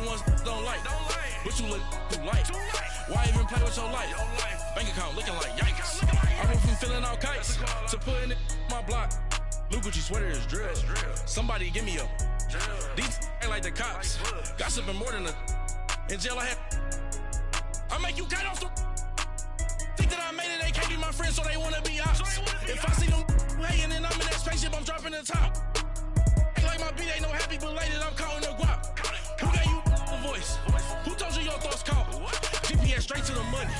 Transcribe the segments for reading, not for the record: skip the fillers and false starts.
the ones don't like. But you look too light. Why even play with your life? Bank account looking like yikes. I went from filling out kites to putting it in my block. Blue Gucci sweater is drill. Somebody give me a. These ain't like the cops. Gossiping more than a. In jail I had. I make you cut off the. Think that I made it, they can't be my friends, so they wanna be ops. If I see them hating and I'm in that spaceship, I'm dropping the top. Ain't like my beat ain't no happy belated, I'm counting the guap. Who gave you the voice? Who told you your thoughts count? GPS straight to the money.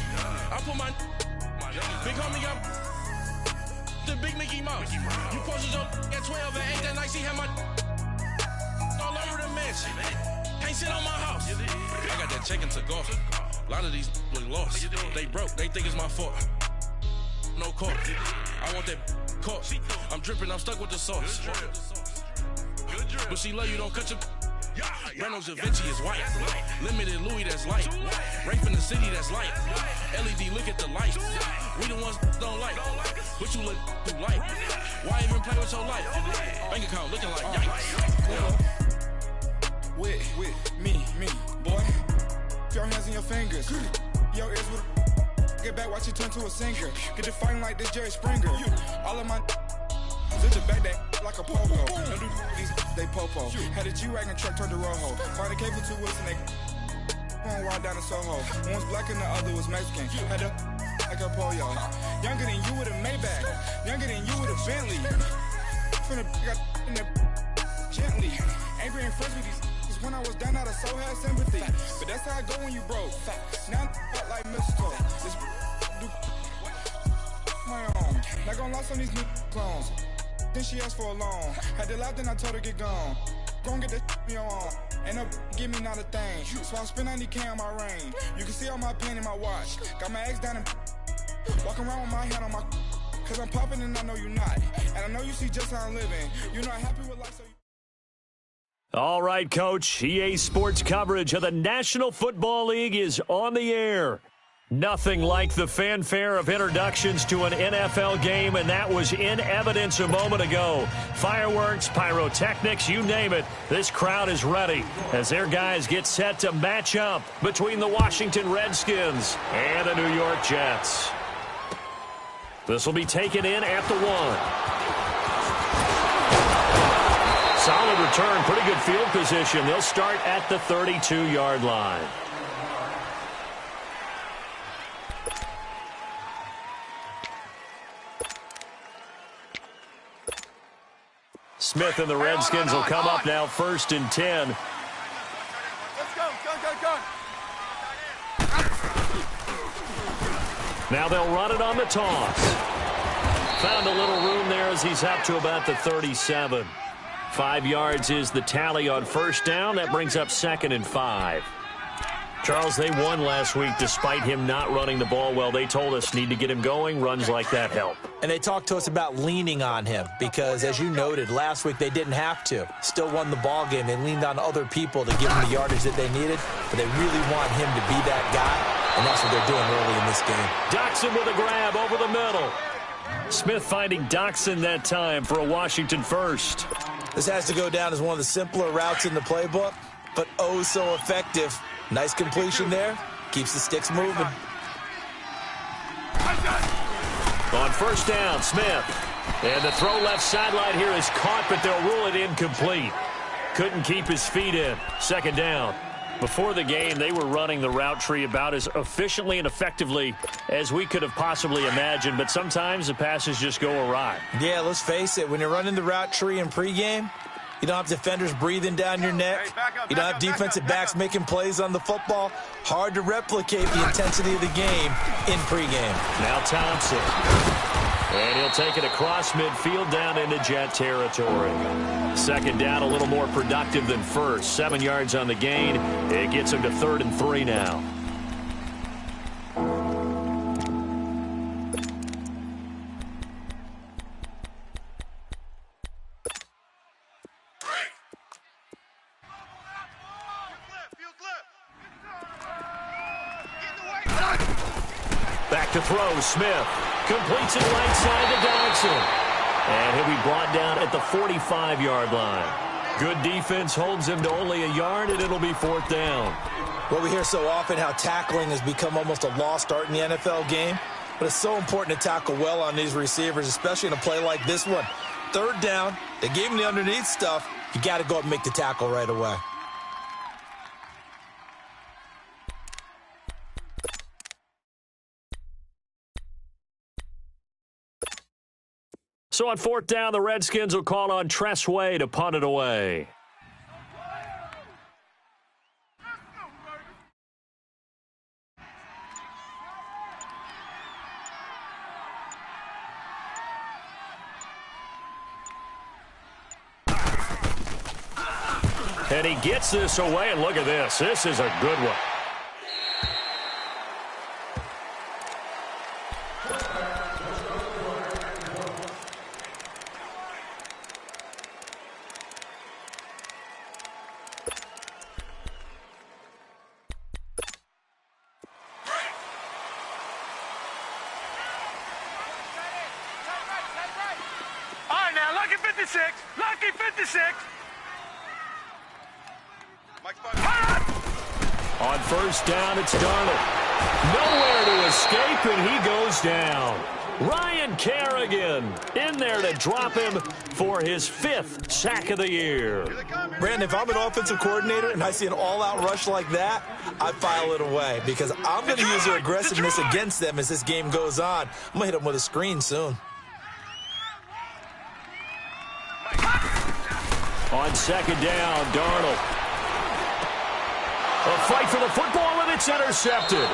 I put my big homie up the big Mickey Mouse. You posted your at 12 and 8 that night, she had my all over the mansion. Can't sit on my house. I got that check into golf. A lot of these look lost. They broke, they think it's my fault. No court. I want that court. I'm dripping, I'm stuck with the sauce. But she love you, don't cut your. Reynolds Da Vinci is white. Limited Louis, that's light. Rape in the city, that's light. LED, look at the light. We the ones don't like. But you look too light. Why even play with your life? Bank account looking like yikes. With me, boy. Your hands in your fingers. Your ears with a. Get back, watch you turn to a singer. Get to fighting like this Jerry Springer. All of my. Did you back that like a pogo. Don't do these, they popo. Had a G-Wagon truck turned to Rojo. Find a cable 2 wheels and they. One ride down to Soho. One was black and the other was Mexican. Had a. Like a polio. Younger than you with a Maybach. Younger than you with a Bentley. From the. Got in the. Gently. Angry and friends with these. When I was down out of so had sympathy. But that's how I go when you broke. Now I'm like mistletoe. This do my own. Not gonna lost on these new clones. Then she asked for a loan. Had to laugh, then I told her get gone. Gon' get that me on. Ain't no give me not a thing. So I spend 90K on my ring. You can see all my pain in my watch. Got my ex down and walking around with my hand on my. Cause I'm popping and I know you not. And I know you see just how I'm living. You're not happy with life, so you. All right, Coach. EA Sports coverage of the National Football League is on the air. Nothing like the fanfare of introductions to an NFL game, and that was in evidence a moment ago. Fireworks, pyrotechnics, you name it. This crowd is ready as their guys get set to match up between the Washington Redskins and the New York Jets. This will be taken in at the 1. Solid return, pretty good field position. They'll start at the 32-yard line. Smith and the Redskins will come up now 1st and 10. Let's go. Now they'll run it on the toss. Found a little room there as he's up to about the 37. 5 yards is the tally on 1st down. That brings up 2nd and 5. Charles, they won last week despite him not running the ball well. They told us need to get him going. Runs like that help. And they talked to us about leaning on him because, as you noted, last week they didn't have to. Still won the ball game. They leaned on other people to give them the yardage that they needed, but they really want him to be that guy, and that's what they're doing early in this game. Doxson with a grab over the middle. Smith finding Doxson that time for a Washington first. This has to go down as one of the simpler routes in the playbook, but oh so effective. Nice completion there. Keeps the sticks moving. On 1st down, Smith. And the throw left sideline here is caught, but they'll rule it incomplete. Couldn't keep his feet in. 2nd down. Before the game, they were running the route tree about as efficiently and effectively as we could have possibly imagined, but sometimes the passes just go awry. Yeah, let's face it. When you're running the route tree in pregame, you don't have defenders breathing down your neck. You don't have defensive backs making plays on the football. Hard to replicate the intensity of the game in pregame. Now Thompson. And he'll take it across midfield down into Jet territory. 2nd down, a little more productive than 1st. 7 yards on the gain. It gets him to 3rd and 3 now. Back to throw, Smith. Completes it right side to Doxson. And he'll be brought down at the 45-yard line. Good defense holds him to only a yard, and it'll be 4th down. Well, we hear so often how tackling has become almost a lost art in the NFL game, but it's so important to tackle well on these receivers, especially in a play like this one. 3rd down, they gave him the underneath stuff. You got to go up and make the tackle right away. So on 4th down, the Redskins will call on Tress Way to punt it away. And he gets this away, and look at this. This is a good one. All right, now, lucky 56. Lucky 56. On 1st down, it's Darnold. Nowhere to escape, and he goes down. Ryan Kerrigan in there to drop him for his 5th sack of the year. Brandon, if I'm an offensive coordinator and I see an all-out rush like that, I file it away because I'm going to use their aggressiveness against them as this game goes on. I'm going to hit them with a screen soon. On 2nd down, Darnold. A fight for the football, and it's intercepted.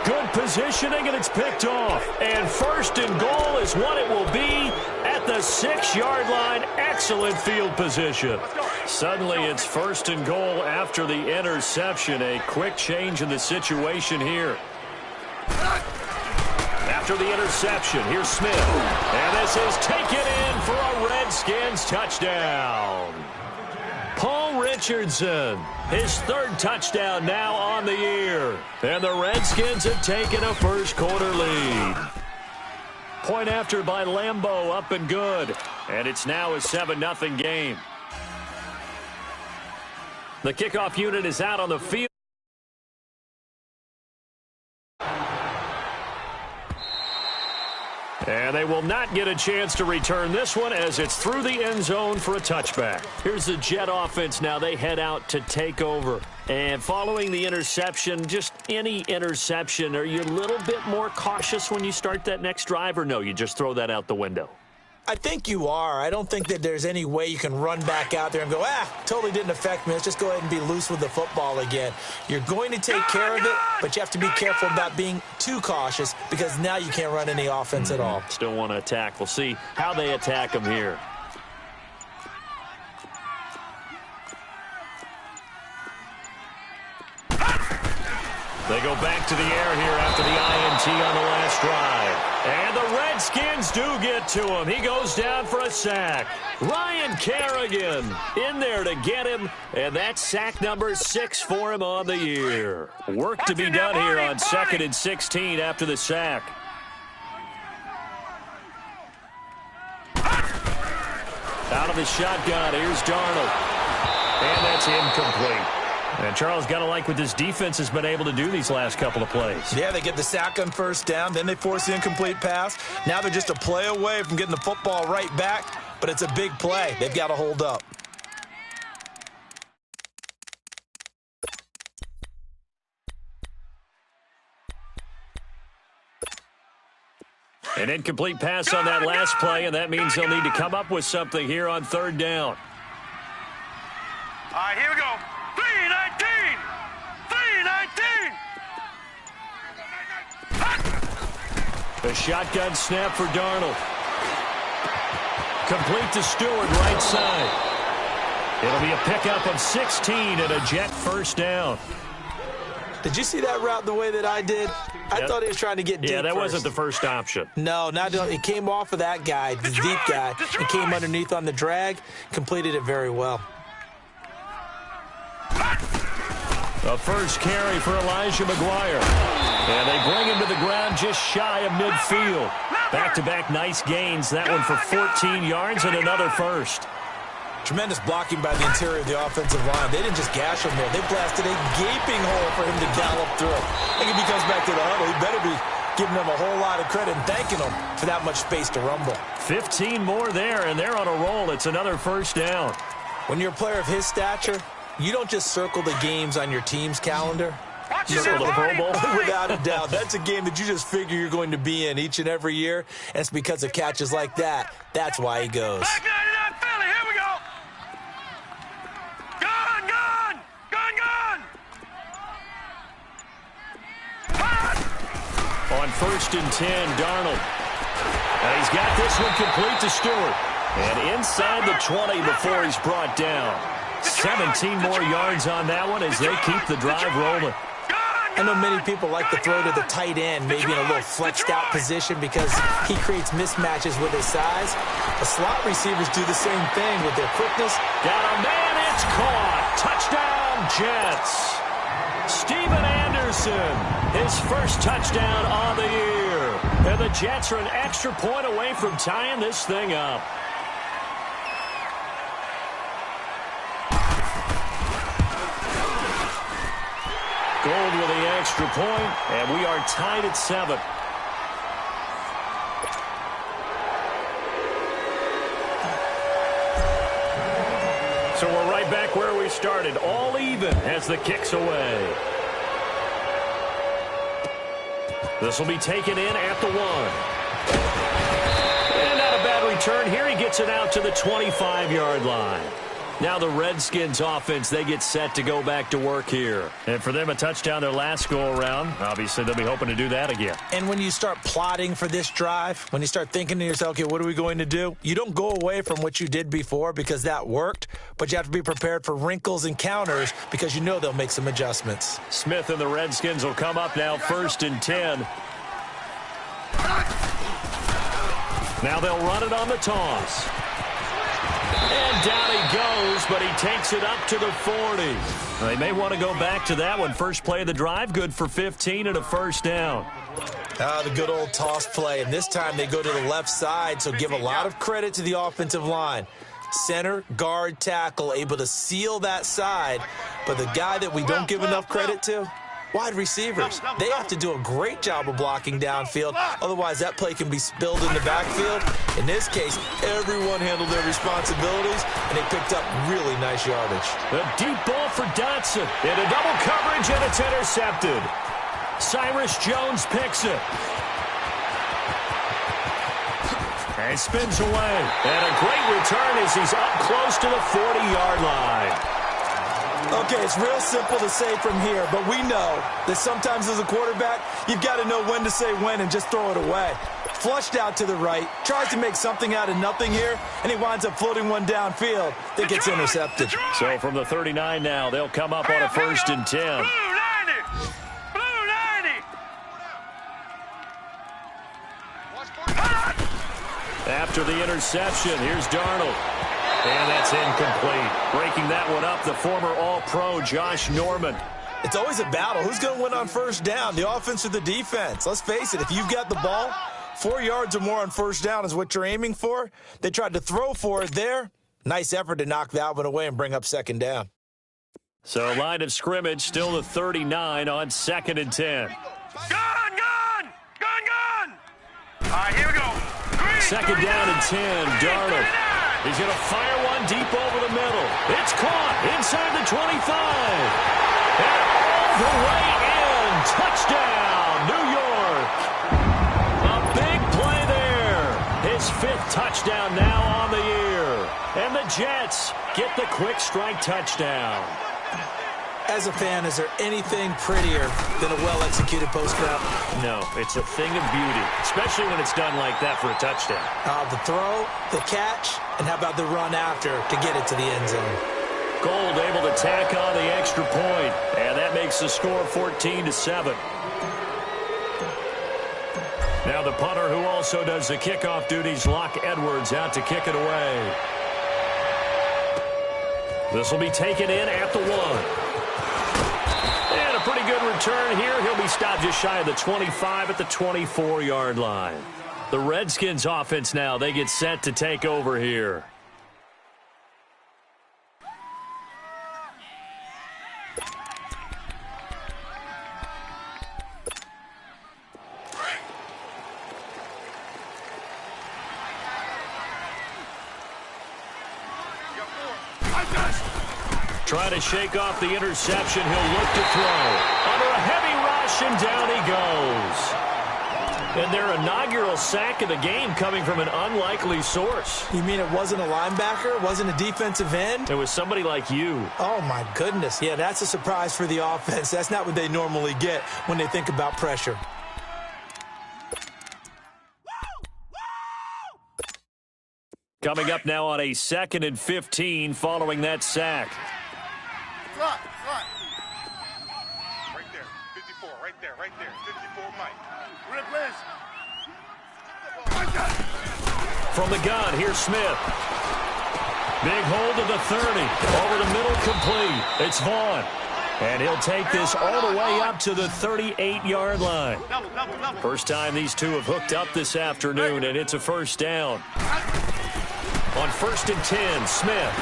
Good positioning, and it's picked off. And 1st and goal is what it will be at the 6-yard line. Excellent field position. Suddenly, it's 1st and goal after the interception. A quick change in the situation here. After the interception, here's Smith. And this is taken in for a Redskins touchdown. Paul Richardson, his 3rd touchdown now on the year. And the Redskins have taken a first-quarter lead. Point after by Lambeau, up and good. And it's now a 7-0 game. The kickoff unit is out on the field. And they will not get a chance to return this one as it's through the end zone for a touchback. Here's the Jet offense now. They head out to take over. And following the interception, just any interception, are you a little bit more cautious when you start that next drive, or no, you just throw that out the window? I think you are. I don't think that there's any way you can run back out there and go, totally didn't affect me. Let's just go ahead and be loose with the football again. You're going to take care of it, but you have to be careful about being too cautious because now you can't run any offense at all. Still want to attack. We'll see how they attack them here. They go back to the air here after the INT on the last drive. And the Redskins do get to him. He goes down for a sack. Ryan Kerrigan in there to get him. And that's sack number 6 for him on the year. Work to be done here on 2nd and 16 after the sack. Out of the shotgun, here's Darnold. And that's incomplete. And Charles, got to like what this defense has been able to do these last couple of plays. Yeah, they get the sack on 1st down, then they force the incomplete pass. Now they're just a play away from getting the football right back, but it's a big play. They've got to hold up. An incomplete pass on that last play, and that means they'll need to come up with something here on 3rd down. All right, here we go. 3-19! 3-19! The shotgun snap for Darnold. Complete to Stewart, right side. It'll be a pickup of 16 and a Jet 1st down. Did you see that route the way that I did? I thought he was trying to get deep. Yeah, that first. wasn't the first option. No, it came off of that guy, the deep guy, and came underneath on the drag, completed it very well. The first carry for Elijah McGuire. And they bring him to the ground just shy of midfield. Back-to-back nice gains. That one for 14 yards and another first. Tremendous blocking by the interior of the offensive line. They didn't just gash him there. They blasted a gaping hole for him to gallop through. I think if he comes back to the huddle, he better be giving them a whole lot of credit and thanking them for that much space to rumble. 15 more there, and they're on a roll. It's another first down. When you're a player of his stature, you don't just circle the games on your team's calendar. You circle the Pro Bowl? Without a doubt. That's a game that you just figure you're going to be in each and every year, and it's because of catches like that. That's why he goes. Back 99 Philly, here we go. Gun, gun, gun, gun. On 1st and 10, Darnold. And he's got this one complete to Stewart. And inside the 20 before he's brought down. 17 more yards on that one as they keep the drive rolling. I know many people like to throw to the tight end, maybe in a little flexed out position because he creates mismatches with his size. The slot receivers do the same thing with their quickness. Got a man, it's caught. Touchdown, Jets. Steven Anderson, his first touchdown on the year. And the Jets are an extra point away from tying this thing up. Gold with the extra point, and we are tied at 7. So we're right back where we started, all even as the kick's away. This will be taken in at the 1. And not a bad return here. He gets it out to the 25-yard line. Now the Redskins offense, they get set to go back to work here. And for them, a touchdown their last go-around. Obviously, they'll be hoping to do that again. And when you start plotting for this drive, when you start thinking to yourself, okay, what are we going to do? You don't go away from what you did before because that worked, but you have to be prepared for wrinkles and counters because you know they'll make some adjustments. Smith and the Redskins will come up now 1st and 10. Now they'll run it on the toss. And down he goes, but he takes it up to the 40. They may want to go back to that one. First play of the drive, good for 15 and a first down. The good old toss play, and this time they go to the left side, so give a lot of credit to the offensive line. Center, guard, tackle, able to seal that side, but the guy that we don't give enough credit to, wide receivers. They have to do a great job of blocking downfield. Otherwise, that play can be spilled in the backfield. In this case, everyone handled their responsibilities, and they picked up really nice yardage. The deep ball for Dotson. Into double coverage, and it's intercepted. Cyrus Jones picks it. And spins away. And a great return as he's up close to the 40-yard line. Okay, it's real simple to say from here, but we know that sometimes as a quarterback, you've got to know when to say when and just throw it away. Flushed out to the right, tries to make something out of nothing here, and he winds up floating one downfield that gets intercepted. So from the 39 now, they'll come up on a 1st and 10. Blue 90. Blue 90. After the interception, here's Darnold. And that's incomplete. Breaking that one up, the former All-Pro Josh Norman. It's always a battle. Who's going to win on first down, the offense or the defense? Let's face it, if you've got the ball, 4 yards or more on first down is what you're aiming for. They tried to throw for it there. Nice effort to knock that one away and bring up 2nd down. So line of scrimmage, still the 39 on 2nd and 10. Gun, gun, gun, gun. All right, here we go. 2nd down and 10, Darnold. He's going to fire one deep over the middle. It's caught inside the 25. And all the way in. Touchdown, New York. A big play there. His 5th touchdown now on the year. And the Jets get the quick strike touchdown. As a fan, is there anything prettier than a well-executed post route? No, it's a thing of beauty, especially when it's done like that for a touchdown. The throw, the catch, and how about the run after to get it to the end zone? Gold able to tack on the extra point, and that makes the score 14-7. Now the punter who also does the kickoff duties, Locke Edwards, out to kick it away. This will be taken in at the 1. And a pretty good return here. He'll be stopped just shy of the 25 at the 24-yard line. The Redskins offense now, they get set to take over here. Trying to shake off the interception. He'll look to throw. Under a heavy rush, and down he goes. And their inaugural sack of the game coming from an unlikely source. You mean it wasn't a linebacker? It wasn't a defensive end? It was somebody like you. Oh, my goodness. Yeah, that's a surprise for the offense. That's not what they normally get when they think about pressure. Coming up now on a 2nd and 15 following that sack. Slot. Right there. 54. Right there. 54, Mike. Rip Liz. From the gun, here's Smith. Big hold to the 30. Over the middle, complete. It's Vaughn. And he'll take this all the way up to the 38-yard line. First time these two have hooked up this afternoon, and it's a first down. On 1st and 10, Smith.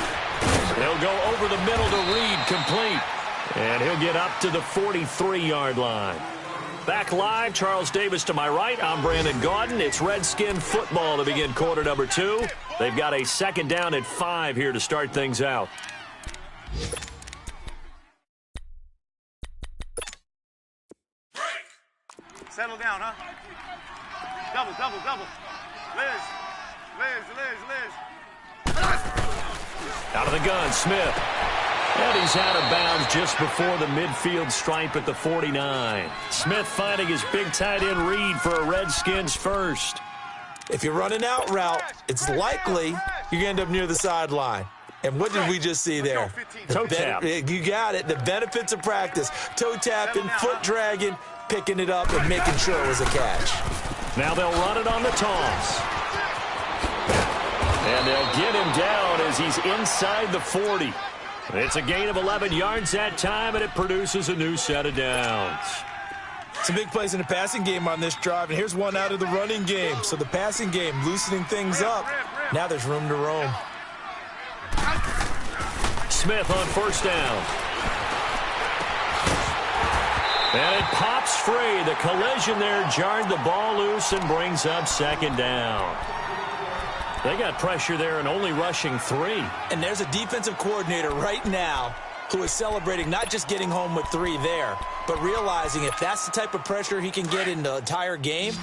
He'll go over the middle to Reed, complete. And he'll get up to the 43-yard line. Back live, Charles Davis to my right. I'm Brandon Gaudin. It's Redskin football to begin quarter number 2. They've got a 2nd down at 5 here to start things out. Settle down, huh? Double. Liz. Out of the gun, Smith. And he's out of bounds just before the midfield stripe at the 49. Smith finding his big tight end Reed for a Redskins first. If you're running out route, it's likely you're going to end up near the sideline. And what did we just see there? Toe tap. You got it. The benefits of practice. Toe tapping, foot dragging, picking it up, and making sure it was a catch. Now they'll run it on the toss. And they'll get him down as he's inside the 40. It's a gain of 11 yards that time, and it produces a new set of downs. Some big plays in the passing game on this drive, and here's one out of the running game. So the passing game loosening things up. Now there's room to roam. Smith on 1st down. And it pops free. The collision there jarred the ball loose and brings up 2nd down. They got pressure there and only rushing 3. And there's a defensive coordinator right now who is celebrating not just getting home with 3 there, but realizing if that's the type of pressure he can get in the entire game,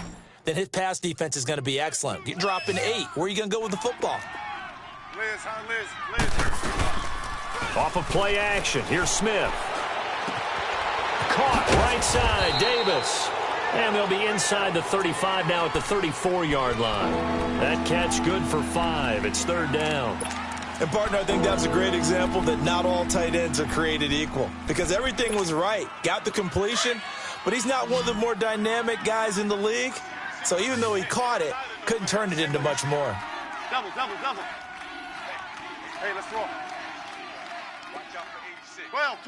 then his pass defense is going to be excellent. You're dropping 8. Where are you going to go with the football? Liz. Off of play action. Here's Smith. Caught right side. Davis. And they'll be inside the 35 now at the 34-yard line. That catch good for 5. It's 3rd down. And, partner, I think that's a great example that not all tight ends are created equal. Because everything was right. Got the completion, but he's not one of the more dynamic guys in the league. So even though he caught it, couldn't turn it into much more. Double. Hey, let's roll. Watch out for 86. 12.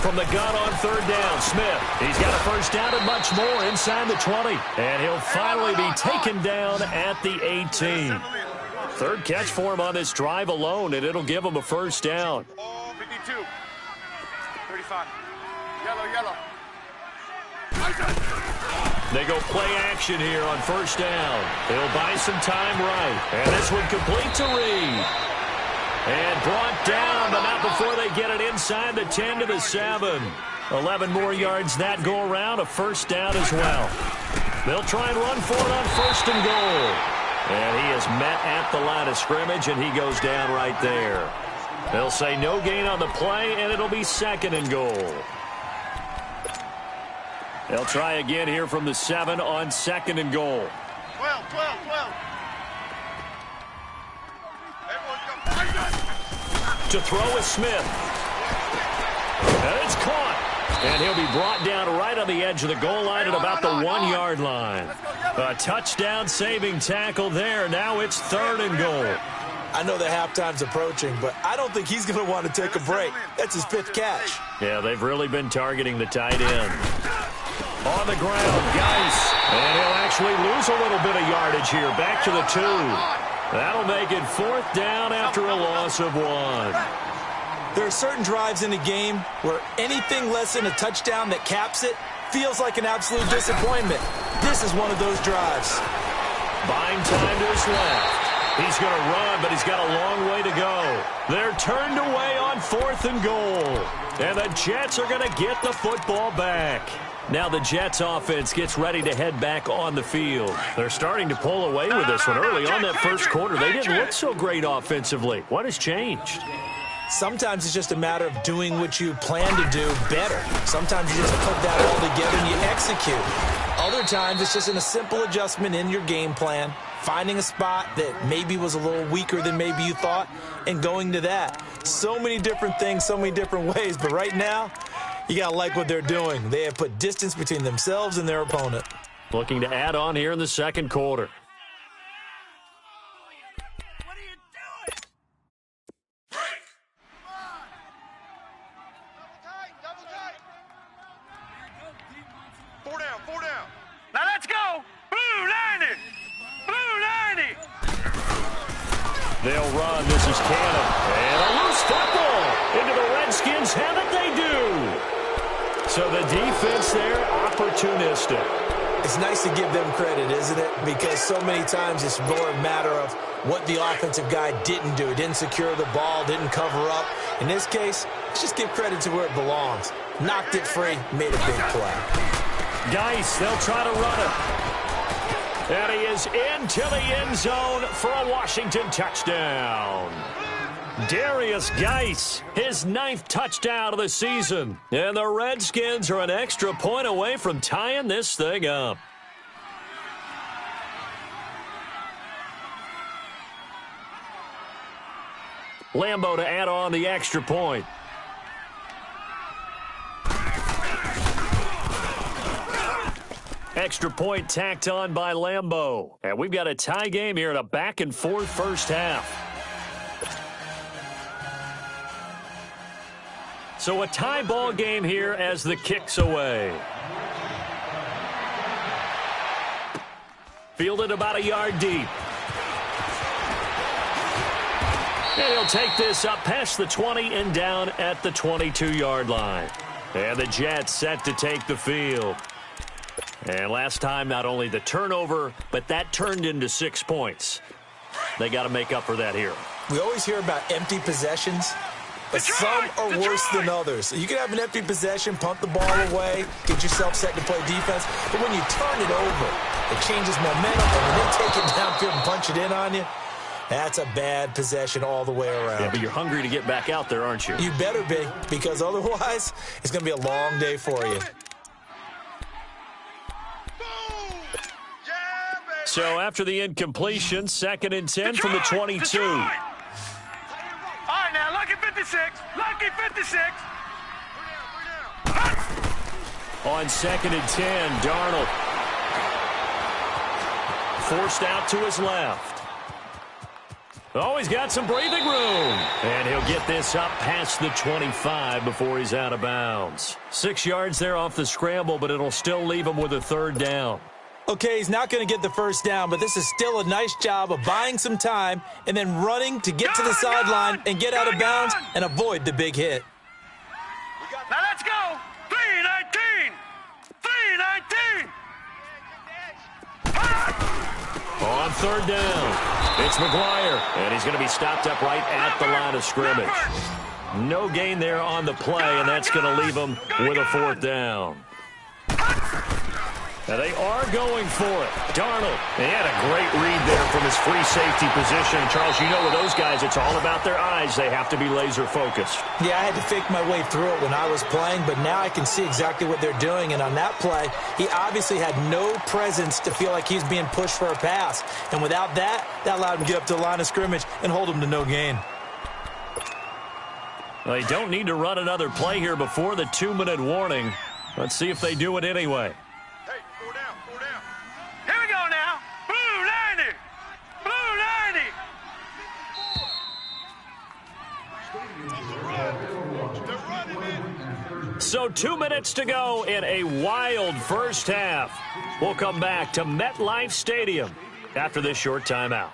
From the gun on 3rd down, Smith. He's got a first down and much more inside the 20. And he'll finally be taken down at the 18. 3rd catch for him on this drive alone, and it'll give him a first down. 52. 35. Yellow. They go play action here on 1st down. They'll buy some time right. And this one complete to Reed. And brought down, but not before they get it inside the 10 to the 7. 11 more yards that go around, a first down as well. They'll try and run for it on 1st and goal. And he is met at the line of scrimmage, and he goes down right there. They'll say no gain on the play, and it'll be 2nd and goal. They'll try again here from the 7 on 2nd and goal. 12. To throw is Smith. And it's caught. And he'll be brought down right on the edge of the goal line at about the 1-yard line. A touchdown saving tackle there. Now it's 3rd and goal. I know the halftime's approaching, but I don't think he's going to want to take a break. That's his 5th catch. Yeah, they've really been targeting the tight end. On the ground, Geis. And he'll actually lose a little bit of yardage here. Back to the 2. That'll make it 4th down after a loss of 1. There are certain drives in a game where anything less than a touchdown that caps it feels like an absolute disappointment. This is one of those drives. Buying time to his left. He's going to run, but he's got a long way to go. They're turned away on 4th and goal. And the Jets are going to get the football back. Now the Jets offense gets ready to head back on the field. They're starting to pull away with this one. Early on that first quarter, they didn't look so great offensively. What has changed? Sometimes it's just a matter of doing what you plan to do better. Sometimes you just put that all together and you execute. Other times it's just a simple adjustment in your game plan, finding a spot that maybe was a little weaker than maybe you thought, and going to that. So many different things, so many different ways, but right now, you got to like what they're doing. They have put distance between themselves and their opponent. Looking to add on here in the second quarter. What are you doing? Break! Come on! Double tight! 4 down, 4 down. Now let's go! Blue 90! Blue 90! They'll run. This is Cannon. And a loose football. Into the Redskins have it. They do. So the defense there, opportunistic. It's nice to give them credit, isn't it? Because so many times it's more a matter of what the offensive guy didn't do. Didn't secure the ball, didn't cover up. In this case, let's just give credit to where it belongs. Knocked it free, made a big play. Geis, they'll try to run it. And he is into the end zone for a Washington touchdown. Darius Geis, his 9th touchdown of the season. And the Redskins are an extra point away from tying this thing up. Lambo to add on the extra point. Extra point tacked on by Lambo. And we've got a tie game here in a back-and-forth first half. So a tie ball game here as the kick's away. Fielded about a yard deep. And he'll take this up past the 20 and down at the 22-yard line. And the Jets set to take the field. And last time, not only the turnover, but that turned into 6 points. They got to make up for that here. We always hear about empty possessions, but some are worse than others. You can have an empty possession, punt the ball away, get yourself set to play defense, but when you turn it over, it changes momentum, and when they take it downfield and punch it in on you, that's a bad possession all the way around. Yeah, but you're hungry to get back out there, aren't you? You better be, because otherwise, it's going to be a long day for you. So after the incompletion, 2nd and 10 from the 22. All right, now, lucky 56. Lucky 56. On 2nd and 10, Darnold forced out to his left. Oh, he's got some breathing room. And he'll get this up past the 25 before he's out of bounds. 6 yards there off the scramble, but it'll still leave him with a 3rd down. Okay, he's not going to get the first down, but this is still a nice job of buying some time and then running to get to the sideline and get out of bounds and avoid the big hit. Now let's go. 319. 319. On 3rd down, it's McGuire, and he's going to be stopped up right at the line of scrimmage. No gain there on the play, and that's going to leave him with a 4th down. Now they are going for it. Darnold, he had a great read there from his free safety position. Charles, you know with those guys, it's all about their eyes. They have to be laser focused. Yeah, I had to fake my way through it when I was playing, but now I can see exactly what they're doing. And on that play, he obviously had no presence to feel like he's being pushed for a pass. And without that, that allowed him to get up to the line of scrimmage and hold him to no gain. Well, they don't need to run another play here before the 2-minute warning. Let's see if they do it anyway. So 2 minutes to go in a wild first half. We'll come back to MetLife Stadium after this short timeout.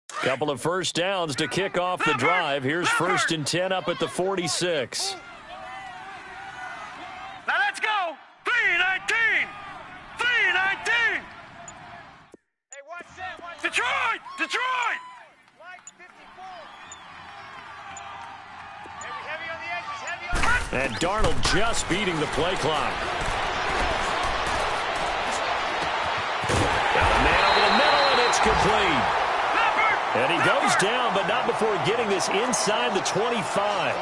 Couple of first downs to kick off the drive. Here's 1st and 10 up at the 46. And Darnold just beating the play clock. Got a man over the middle, and it's complete. And he goes down, but not before getting this inside the 25.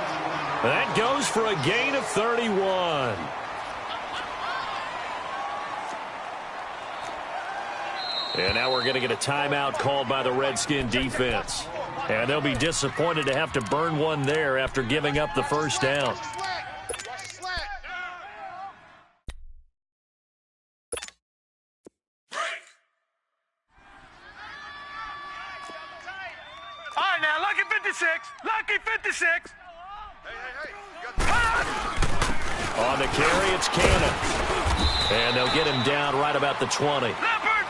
That goes for a gain of 31. And now we're going to get a timeout called by the Redskin defense. And they'll be disappointed to have to burn one there after giving up the first down. All right, now, lucky 56. Lucky 56. On the carry, it's Cannon. And they'll get him down right about the 20.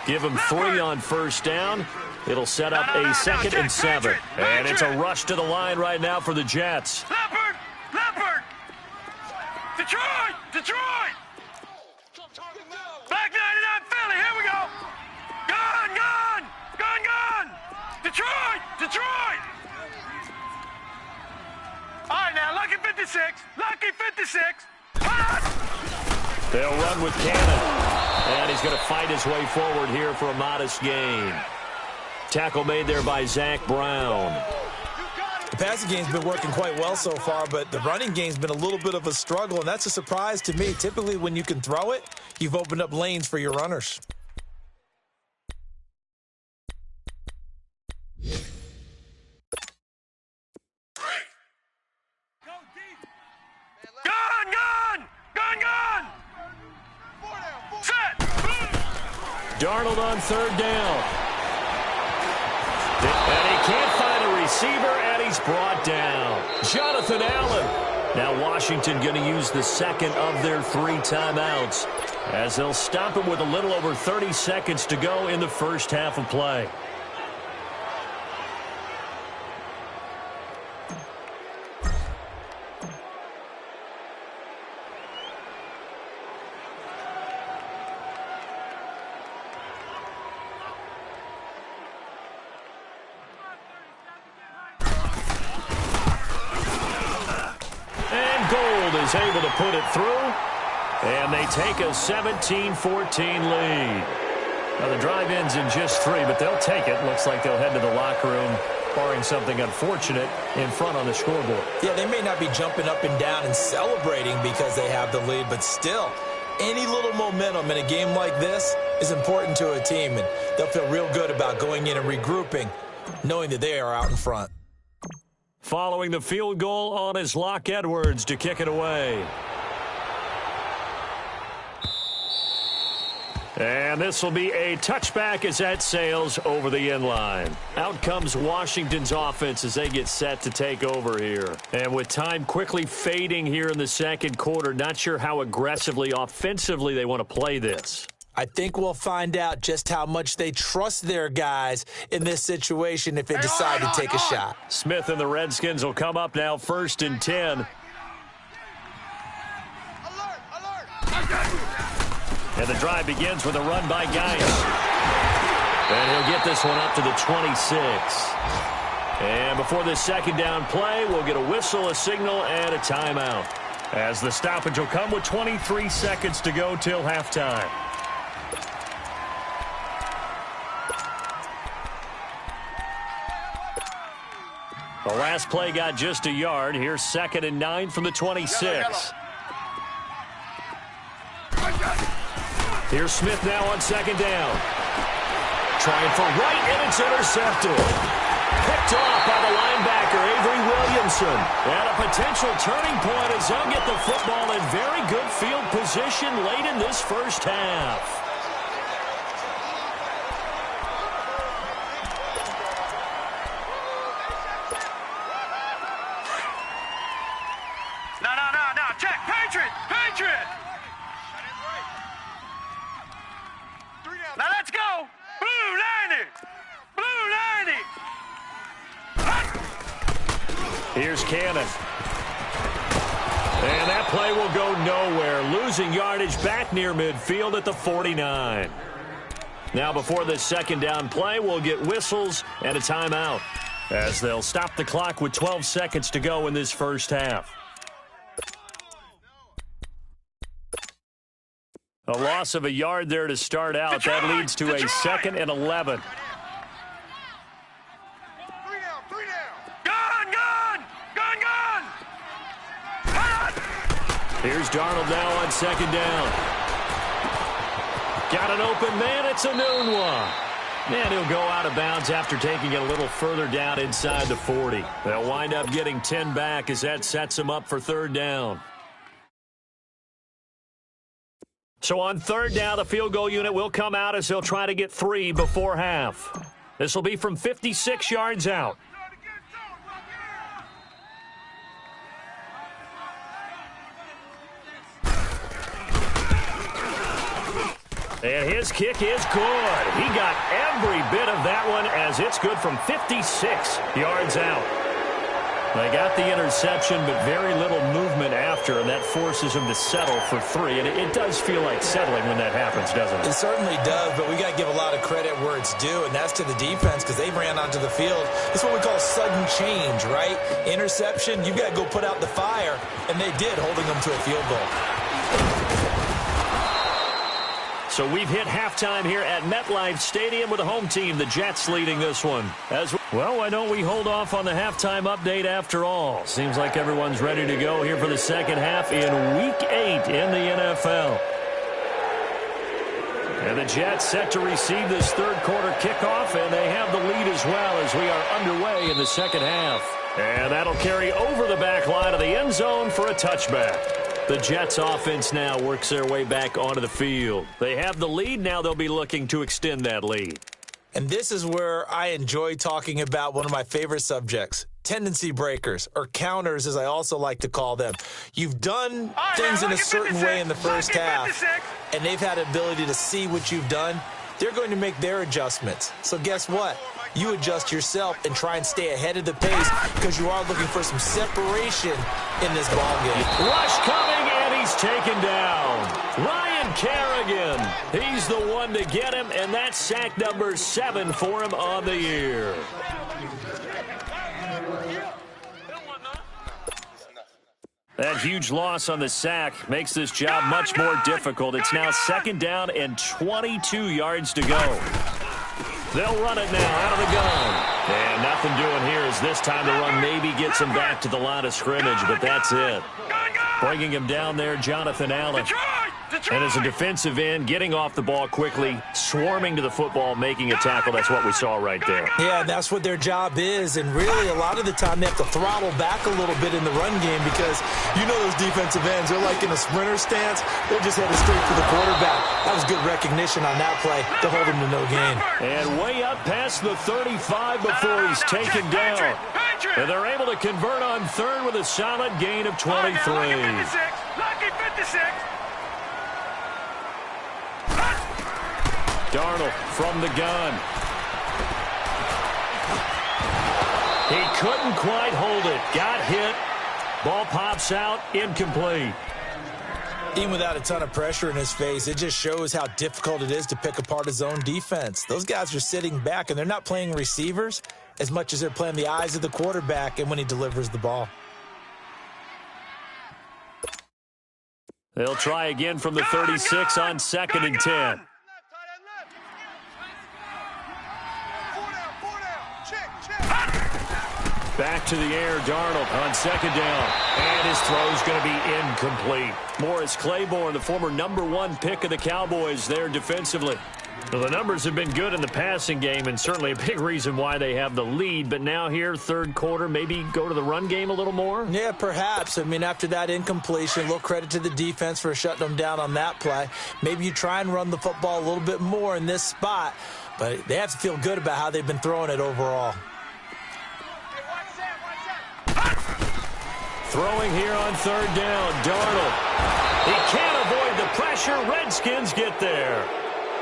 Give him 3 on first down. It'll set up a 2nd and 7. And it's a rush to the line right now for the Jets. Leopard! Detroit! Back 99 Philly, here we go! Gone! Detroit! All right, now, lucky 56. They'll run with Cannon. And he's going to fight his way forward here for a modest gain. Tackle made there by Zach Brown. The passing game's been working quite well so far, but the running game's been a little bit of a struggle, and that's a surprise to me. Typically, when you can throw it, you've opened up lanes for your runners. Set! Darnold on 3rd down. And he can't find a receiver, and he's brought down. Jonathan Allen. Now Washington going to use the 2nd of their 3 timeouts, as they'll stop him with a little over 30 seconds to go in the first half of play. Is able to put it through, and they take a 17-14 lead. Now the drive ends in just 3, but they'll take it. Looks like they'll head to the locker room, barring something unfortunate, in front on the scoreboard. Yeah, they may not be jumping up and down and celebrating because they have the lead, but still, any little momentum in a game like this is important to a team, and they'll feel real good about going in and regrouping, knowing that they are out in front. Following the field goal on is Locke Edwards to kick it away. And this will be a touchback as that sails over the end line. Out comes Washington's offense as they get set to take over here. And with time quickly fading here in the second quarter, not sure how aggressively, offensively they want to play this. I think we'll find out just how much they trust their guys in this situation if they decide to take a shot. Smith and the Redskins will come up now 1st and 10. And the drive begins with a run by Geis. And he'll get this one up to the 26. And before this 2nd down play, we'll get a whistle, a signal, and a timeout, as the stoppage will come with 23 seconds to go till halftime. The last play got just a yard. Here's 2nd and 9 from the 26. Here's Smith now on 2nd down. Trying for right, and it's intercepted. Picked off by the linebacker, Avery Williamson. And a potential turning point as they'll get the football in very good field position late in this first half. No, check, Patriot! Now let's go! Blue 90! Here's Cannon. And that play will go nowhere, losing yardage back near midfield at the 49. Now before this 2nd down play, we'll get whistles and a timeout, as they'll stop the clock with 12 seconds to go in this first half. A loss of a yard there to start out. That leads to a 2nd and 11. Here's Darnold now on 2nd down. Got an open man. It's a noon one. And he'll go out of bounds after taking it a little further down inside the 40. They'll wind up getting 10 back as that sets them up for 3rd down. So on 3rd down, the field goal unit will come out as they'll try to get 3 before half. This will be from 56 yards out. And his kick is good. He got every bit of that one as it's good from 56 yards out. They got the interception, but very little movement after, and that forces him to settle for 3. And it does feel like settling when that happens, doesn't it? It certainly does, but we got to give a lot of credit where it's due, and that's to the defense because they ran onto the field. It's what we call sudden change, right? Interception, you've got to go put out the fire, and they did, holding them to a field goal. So we've hit halftime here at MetLife Stadium with the home team, the Jets, leading this one. Well, why don't we hold off on the halftime update after all? Seems like everyone's ready to go here for the second half in Week 8 in the NFL. And the Jets set to receive this third quarter kickoff, and they have the lead as well as we are underway in the second half. And that'll carry over the back line of the end zone for a touchback. The Jets offense now works their way back onto the field. They have the lead. Now they'll be looking to extend that lead. And this is where I enjoy talking about one of my favorite subjects, tendency breakers, or counters as I also like to call them. You've done things in a certain way in the first half, and they've had the ability to see what you've done. They're going to make their adjustments. So guess what? You adjust yourself and try and stay ahead of the pace because you are looking for some separation in this ball game. Rush coming, and he's taken down. Ryan Kerrigan, he's the one to get him, and that's sack number 7 for him on the year. That huge loss on the sack makes this job much more difficult. It's now 2nd down and 22 yards to go. They'll run it now out of the gun. And nothing doing here as this time the run maybe gets him back to the line of scrimmage, but that's it. Bringing him down there, Jonathan Allen. And as a defensive end, getting off the ball quickly, swarming to the football, making a tackle. That's what we saw right there. Yeah, that's what their job is. And really, a lot of the time, they have to throttle back a little bit in the run game because you know those defensive ends, they're like in a sprinter stance. They're just headed straight for the quarterback. That was good recognition on that play to hold him to no gain. And way up past the 35 before he's taken down. And they're able to convert on 3rd with a solid gain of 23. Lucky 56. Darnold from the gun. He couldn't quite hold it. Got hit. Ball pops out. Incomplete. Even without a ton of pressure in his face, it just shows how difficult it is to pick apart his own defense. Those guys are sitting back, and they're not playing receivers as much as they're playing the eyes of the quarterback and when he delivers the ball. They'll try again from the 36 on 2nd and 10. Back to the air, Darnold on 2nd down. And his throw's going to be incomplete. Morris Claiborne, the former #1 pick of the Cowboys there defensively. Well, the numbers have been good in the passing game and certainly a big reason why they have the lead. But now here, third quarter, maybe go to the run game a little more? Yeah, perhaps. I mean, after that incompletion, a little credit to the defense for shutting them down on that play. Maybe you try and run the football a little bit more in this spot. But they have to feel good about how they've been throwing it overall. Throwing here on 3rd down, Darnold. He can't avoid the pressure. Redskins get there.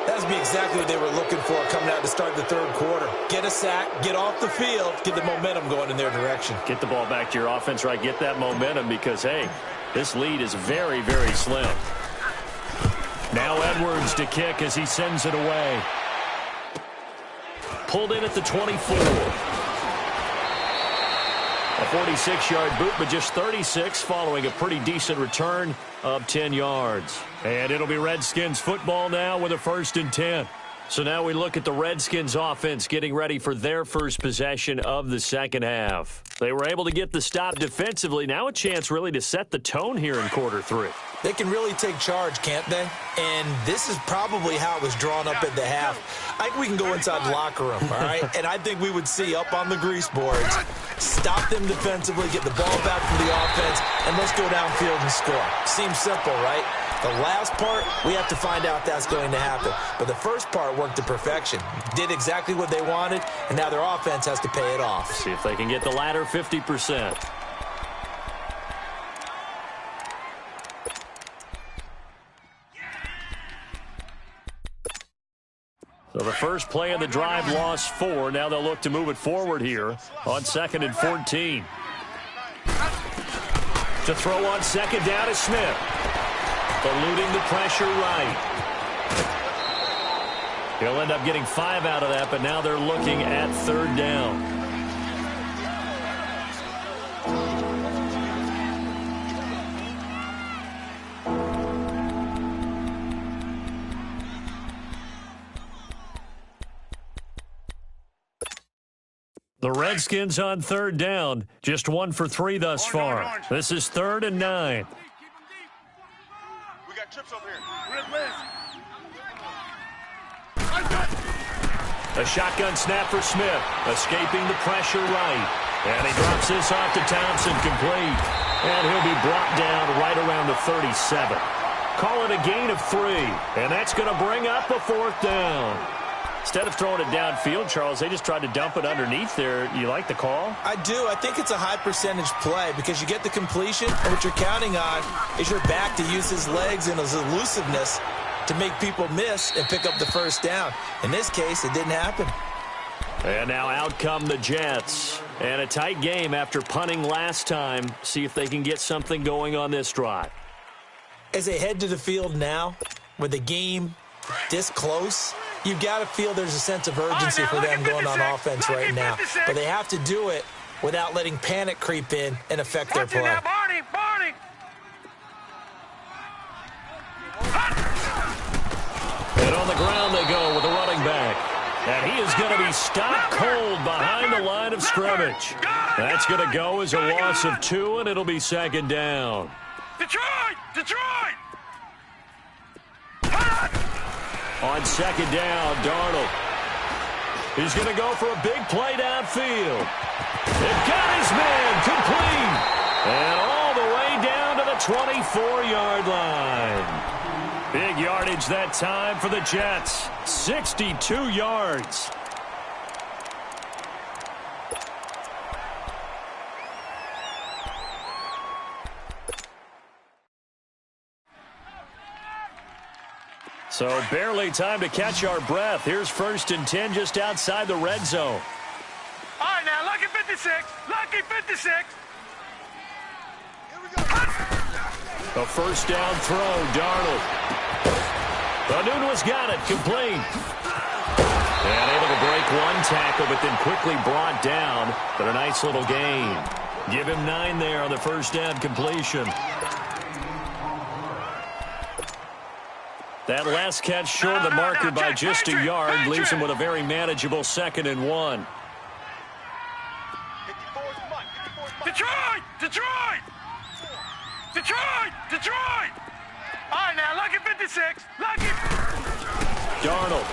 That's exactly what they were looking for coming out to start the third quarter. Get a sack, get off the field, get the momentum going in their direction. Get the ball back to your offense, right? Get that momentum because, hey, this lead is very, very slim. Now Edwards to kick as he sends it away. Pulled in at the 24. A 46-yard boot, but just 36 following a pretty decent return of 10 yards. And it'll be Redskins football now with a 1st and 10. So now we look at the Redskins offense getting ready for their first possession of the second half. They were able to get the stop defensively. Now a chance really to set the tone here in quarter 3. They can really take charge, can't they? And this is probably how it was drawn up at the half. I think we can go inside the locker room, all right? And I think we would see up on the grease boards, stop them defensively, get the ball back from the offense, and let's go downfield and score. Seems simple, right? The last part, we have to find out that's going to happen. But the first part worked to perfection. Did exactly what they wanted, and now their offense has to pay it off. See if they can get the latter 50%. So the first play of the drive lost 4. Now they'll look to move it forward here on 2nd and 14. To throw on 2nd down is Smith. Eluding the pressure right. He'll end up getting 5 out of that, but now they're looking at 3rd down. The Redskins on 3rd down. Just 1 for 3 thus far. This is 3rd and 9. We got trips over here. A shotgun snap for Smith. Escaping the pressure right. And he drops this off to Townsend complete. And he'll be brought down right around the 37. Call it a gain of 3. And that's going to bring up a 4th down. Instead of throwing it downfield, Charles, they just tried to dump it underneath there. You like the call? I do. I think it's a high-percentage play because you get the completion, and what you're counting on is your back to use his legs and his elusiveness to make people miss and pick up the 1st down. In this case, it didn't happen. And now out come the Jets. And a tight game after punting last time. See if they can get something going on this drive. As they head to the field now, with the game this close, you've got to feel there's a sense of urgency for them going on offense right now. But they have to do it without letting panic creep in and affect their play. Barney! And on the ground they go with a running back. And he is going to be stopped cold behind the line of scrimmage. That's going to go as a loss of 2, and it'll be 2nd down. Detroit! On 2nd down, Darnold. He's going to go for a big play downfield. It got his man complete. And all the way down to the 24-yard line. Big yardage that time for the Jets. 62 yards. So barely time to catch our breath. Here's 1st and 10 just outside the red zone. All right, now, lucky 56. Here we go. A 1st down throw, Darnold. Nunez got it, complete. And able to break 1 tackle, but then quickly brought down. But a nice little gain. Give him 9 there on the 1st down completion. That last catch short of the marker by just a yard leaves him with a very manageable 2nd and 1. Detroit! All right, now, lucky 56. Darnold.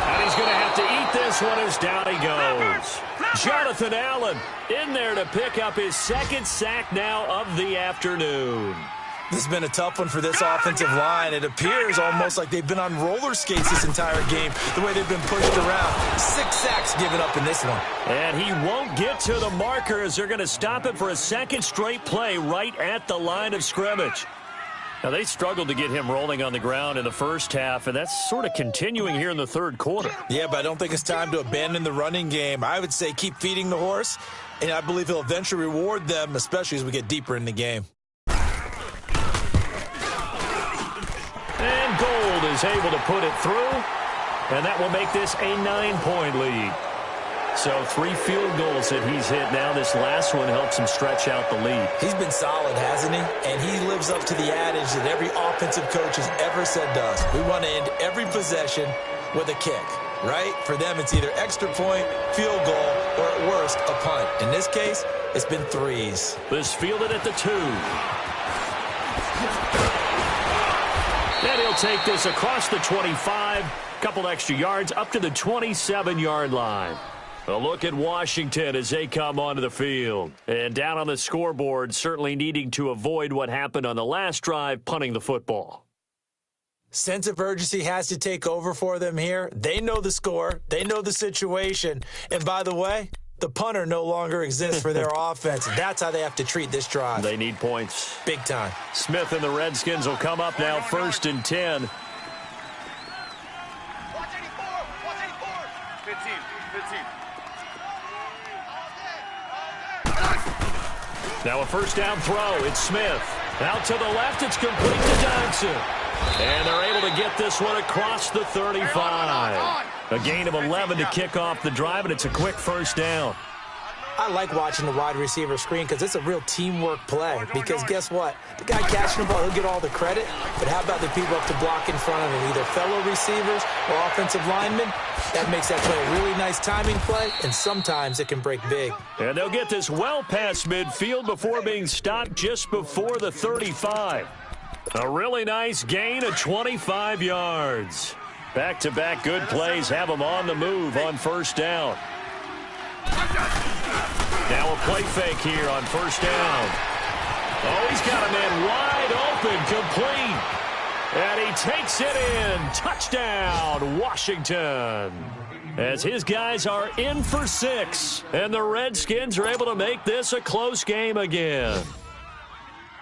And he's going to have to eat this one as down he goes. Jonathan Allen in there to pick up his 2nd sack now of the afternoon. This has been a tough one for this offensive line. It appears almost like they've been on roller skates this entire game, the way they've been pushed around. 6 sacks given up in this one. And he won't get to the marker as they're going to stop it for a 2nd straight play right at the line of scrimmage. Now, they struggled to get him rolling on the ground in the first half, and that's sort of continuing here in the 3rd quarter. Yeah, but I don't think it's time to abandon the running game. I would say keep feeding the horse, and I believe he'll eventually reward them, especially as we get deeper in the game. And Gold is able to put it through, and that will make this a 9-point lead. So 3 field goals that he's hit now. This last one helps him stretch out the lead. He's been solid, hasn't he? And he lives up to the adage that every offensive coach has ever said to us. We want to end every possession with a kick, right? For them, it's either extra point, field goal, or at worst, a punt. In this case, it's been 3s. This fielded at the 2. And he'll take this across the 25. Couple extra yards up to the 27-yard line. A look at Washington as they come onto the field. And down on the scoreboard, certainly needing to avoid what happened on the last drive, punting the football. Sense of urgency has to take over for them here. They know the score. They know the situation. And by the way, the punter no longer exists for their offense. That's how they have to treat this drive. They need points. Big time. Smith and the Redskins will come up now, 1st and 10. 15. Now a first down throw. It's Smith. Out to the left. It's complete to Johnson. And they're able to get this one across the 35. A gain of 11 to kick off the drive, and it's a quick first down. I like watching the wide receiver screen because it's a real teamwork play. Because guess what? The guy catching the ball, he'll get all the credit. But how about the people up to block in front of him, either fellow receivers or offensive linemen? That makes that play a really nice timing play, and sometimes it can break big. And they'll get this well past midfield before being stopped just before the 35. A really nice gain of 25 yards. Back-to-back good plays have them on the move on first down. Now a play fake here on first down. Oh, he's got a man wide open, complete. And he takes it in. Touchdown, Washington. As his guys are in for 6. And the Redskins are able to make this a close game again.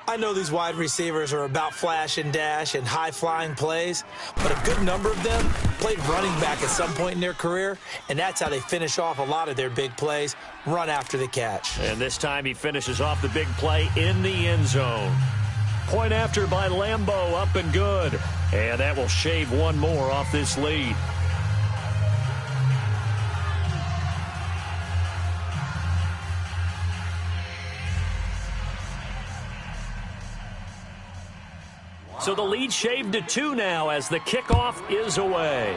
I know these wide receivers are about flash and dash and high-flying plays, but a good number of them played running back at some point in their career, and that's how they finish off a lot of their big plays, run after the catch. And this time he finishes off the big play in the end zone. Point after by Lambeau, up and good. And that will shave one more off this lead. So the lead shaved to 2 now as the kickoff is away.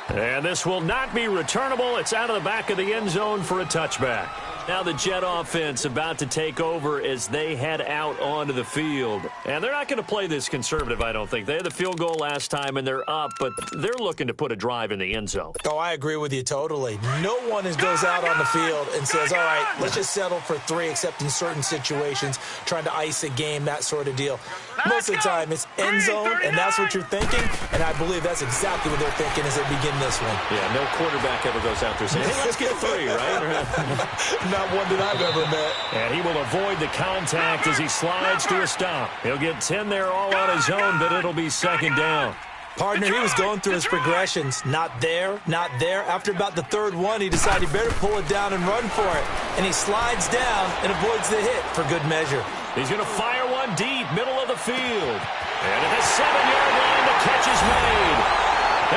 And this will not be returnable. It's out of the back of the end zone for a touchback. Now the Jet offense about to take over as they head out onto the field. And they're not going to play this conservative, I don't think. They had the field goal last time, and they're up, but they're looking to put a drive in the end zone. Oh, I agree with you totally. No one goes out on the field and says, all right, let's just settle for 3, except in certain situations, trying to ice a game, that sort of deal. Most of the time, it's end zone, and that's what you're thinking, and I believe that's exactly what they're thinking as they begin this one. Yeah, no quarterback ever goes out there saying, hey, let's get 3, right? Not one that I've ever met. And he will avoid the contact as he slides to a stop. He'll get 10 there all on his own, but it'll be second down. Partner, he was going through his progressions. Not there, not there. After about the 3rd one, he decided he better pull it down and run for it. And he slides down and avoids the hit for good measure. He's going to fire one deep, middle of the field. And at the 7-yard line, the catch is made.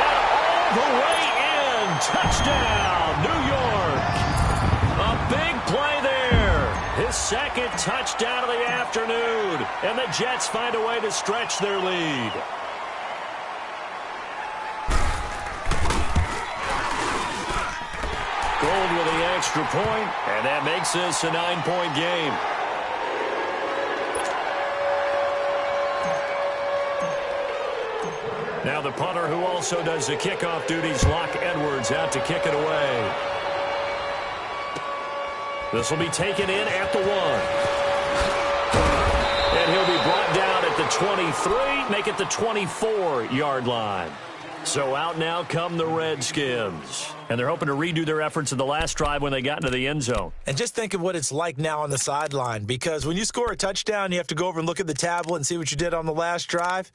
And all the way in. Touchdown, New York. A big play there. His 2nd touchdown of the afternoon. And the Jets find a way to stretch their lead. Gold with the extra point, and that makes this a 9-point game. Now the punter who also does the kickoff duties, Locke Edwards, out to kick it away. This will be taken in at the 1. And he'll be brought down at the 23, make it the 24-yard line. So out now come the Redskins. And they're hoping to redo their efforts in the last drive when they got into the end zone. And just think of what it's like now on the sideline, because when you score a touchdown, you have to go over and look at the tablet and see what you did on the last drive.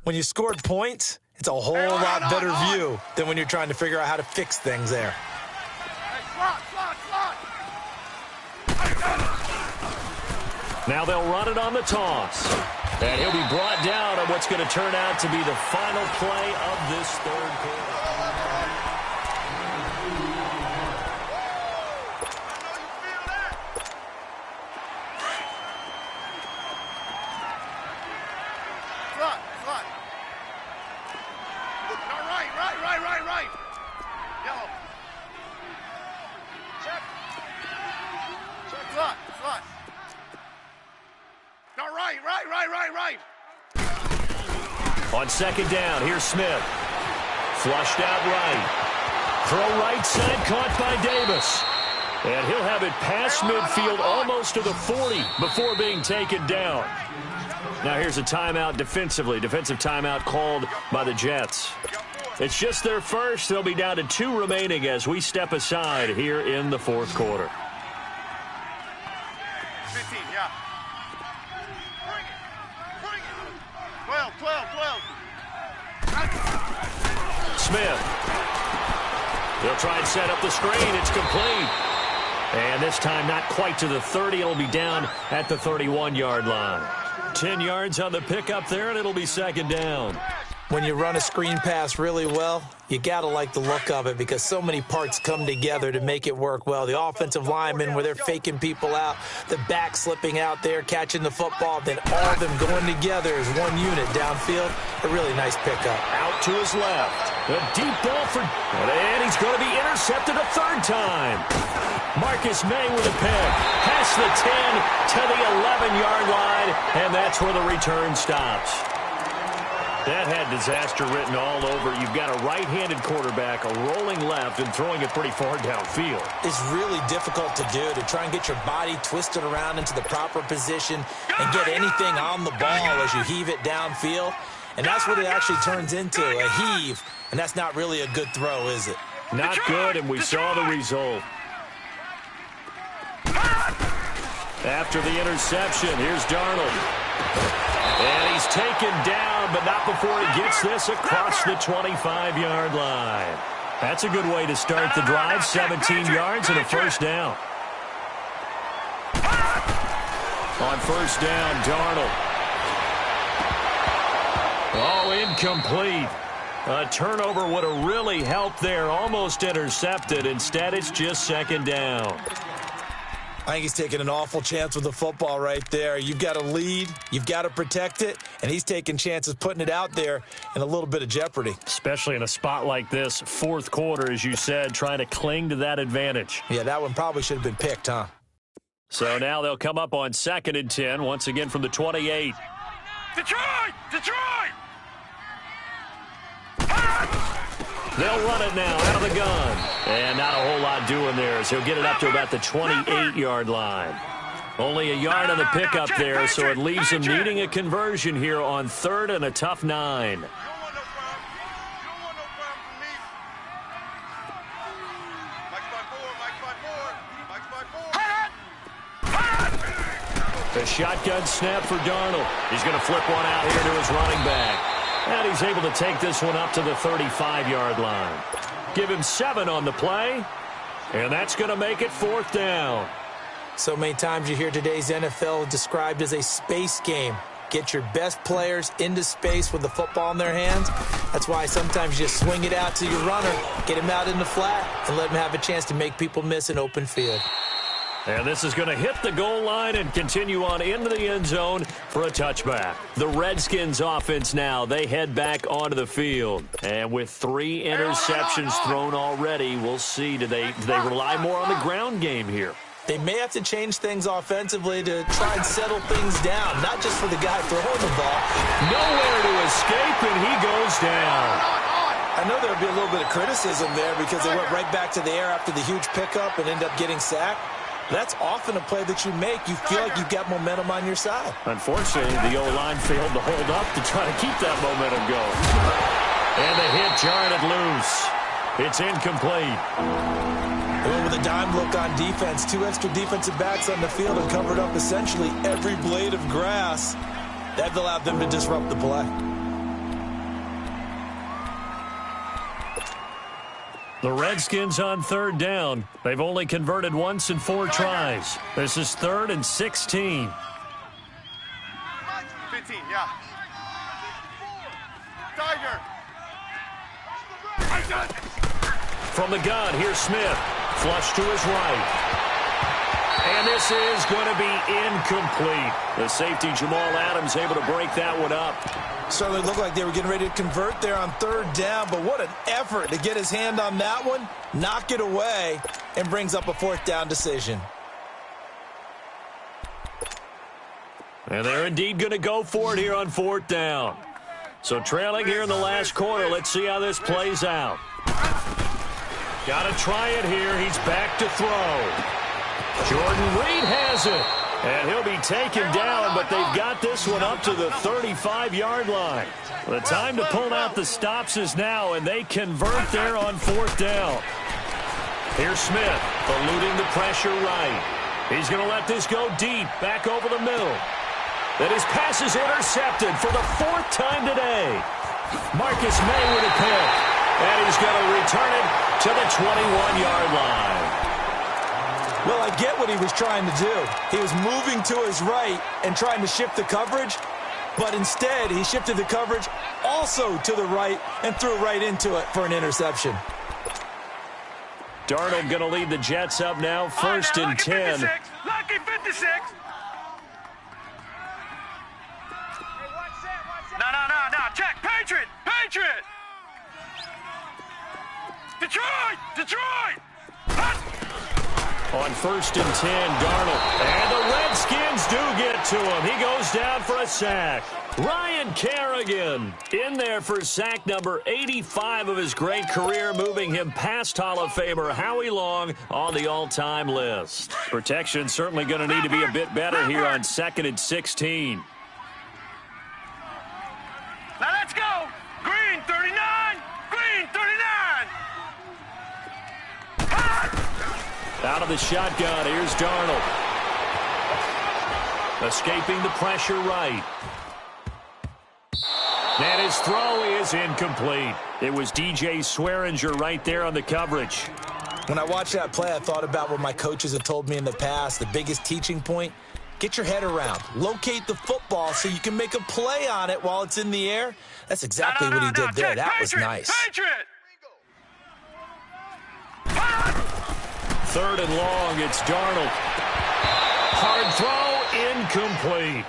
When you scored points, it's a whole lot better view than when you're trying to figure out how to fix things there. Now they'll run it on the toss. And he'll be brought down on what's going to turn out to be the final play of this 3rd quarter. right. Yellow. Check. Check. Slot. No, right. On second down, here's Smith. Flushed out right. Throw right side, caught by Davis. And he'll have it past midfield almost to the 40 before being taken down. Now here's a timeout defensively. Defensive timeout called by the Jets. It's just their first. They'll be down to 2 remaining as we step aside here in the fourth quarter. 15, yeah. Bring it. 12. Smith. He'll try and set up the screen. It's complete. And this time not quite to the 30. It'll be down at the 31-yard line. 10 yards on the pickup there, and it'll be second down. When you run a screen pass really well, you got to like the look of it because so many parts come together to make it work well. The offensive linemen, where they're faking people out, the back slipping out there, catching the football, then all of them going together as one unit downfield. A really nice pickup. Out to his left. A deep ball for... And he's going to be intercepted a third time. Marcus May with a pick. Past the 10 to the 11-yard line, and that's where the return stops. That had disaster written all over. You've got a right-handed quarterback, a rolling left, and throwing it pretty far downfield. It's really difficult to do, to try and get your body twisted around into the proper position and get anything on the ball as you heave it downfield. And that's what it actually turns into, a heave. And that's not really a good throw, is it? Not good, and we saw the result. After the interception, here's Darnold. And he's taken down, but not before he gets this across the 25-yard line. That's a good way to start the drive. 17 yards and a first down. On first down, Darnold. Oh, incomplete. A turnover would have really helped there. Almost intercepted. Instead, it's just second down. I think he's taking an awful chance with the football right there. You've got to lead, you've got to protect it, and he's taking chances putting it out there in a little bit of jeopardy. Especially in a spot like this, fourth quarter, as you said, trying to cling to that advantage. Yeah, that one probably should have been picked, huh? So now they'll come up on 2nd and 10, once again from the 28. Detroit! They'll run it now out of the gun. And not a whole lot doing there as he'll get it up to about the 28-yard line. Only a yard on the pickup there, so it leaves him needing a conversion here on 3rd and a tough 9. The shotgun snap for Darnold. He's going to flip one out here to his running back. And he's able to take this one up to the 35-yard line. Give him 7 on the play. And that's going to make it 4th down. So many times you hear today's NFL described as a space game. Get your best players into space with the football in their hands. That's why sometimes you just swing it out to your runner, get him out in the flat, and let him have a chance to make people miss an open field. And this is going to hit the goal line and continue on into the end zone for a touchback. The Redskins offense now, they head back onto the field. And with 3 interceptions thrown already, we'll see, do they rely more on the ground game here? They may have to change things offensively to try and settle things down, not just for the guy throwing the ball. Nowhere to escape, and he goes down. I know there would be a little bit of criticism there because they went right back to the air after the huge pickup and end up getting sacked. That's often a play that you make. You feel like you've got momentum on your side. Unfortunately, the O-line failed to hold up to try to keep that momentum going. And the hit jarred it loose. It's incomplete. Well, with a dime look on defense, 2 extra defensive backs on the field and covered up essentially every blade of grass. That allowed them to disrupt the play. The Redskins on 3rd down. They've only converted once in 4 tries. This is 3rd and 16. 15, yeah. Tiger! From the gun, here's Smith. Flush to his right. And this is going to be incomplete. The safety, Jamal Adams, able to break that one up. Certainly looked like they were getting ready to convert there on third down, but what an effort to get his hand on that one, knock it away, and brings up a fourth down decision. And they're indeed going to go for it here on fourth down. So trailing here in the last quarter. Let's see how this plays out. Got to try it here. He's back to throw. Jordan Reed has it. And he'll be taken down, but they've got this one up to the 35-yard line. The time to pull out the stops is now, and they convert there on fourth down. Here's Smith, eluding the pressure right. He's going to let this go deep, back over the middle. Then his pass is intercepted for the fourth time today. Marcus May with a pick, and he's going to return it to the 21-yard line. Well, I get what he was trying to do. He was moving to his right and trying to shift the coverage, but instead he shifted the coverage also to the right and threw right into it for an interception. Darnold going to lead the Jets up now, first and 10. Lucky 56. No. Check. Patriot. Detroit. On first and 10, Darnold. And the Redskins do get to him. He goes down for a sack. Ryan Kerrigan in there for sack number 85 of his great career, moving him past Hall of Famer Howie Long on the all-time list. Protection certainly going to need to be a bit better here on 2nd and 16. Now let's go. Green 39. Out of the shotgun, here's Darnold. Escaping the pressure right. And his throw is incomplete. It was DJ Swearinger right there on the coverage. When I watched that play, I thought about what my coaches have told me in the past. The biggest teaching point, get your head around. Locate the football so you can make a play on it while it's in the air. That's exactly what he did there. That was nice. Third and long, it's Darnold. Hard throw, incomplete.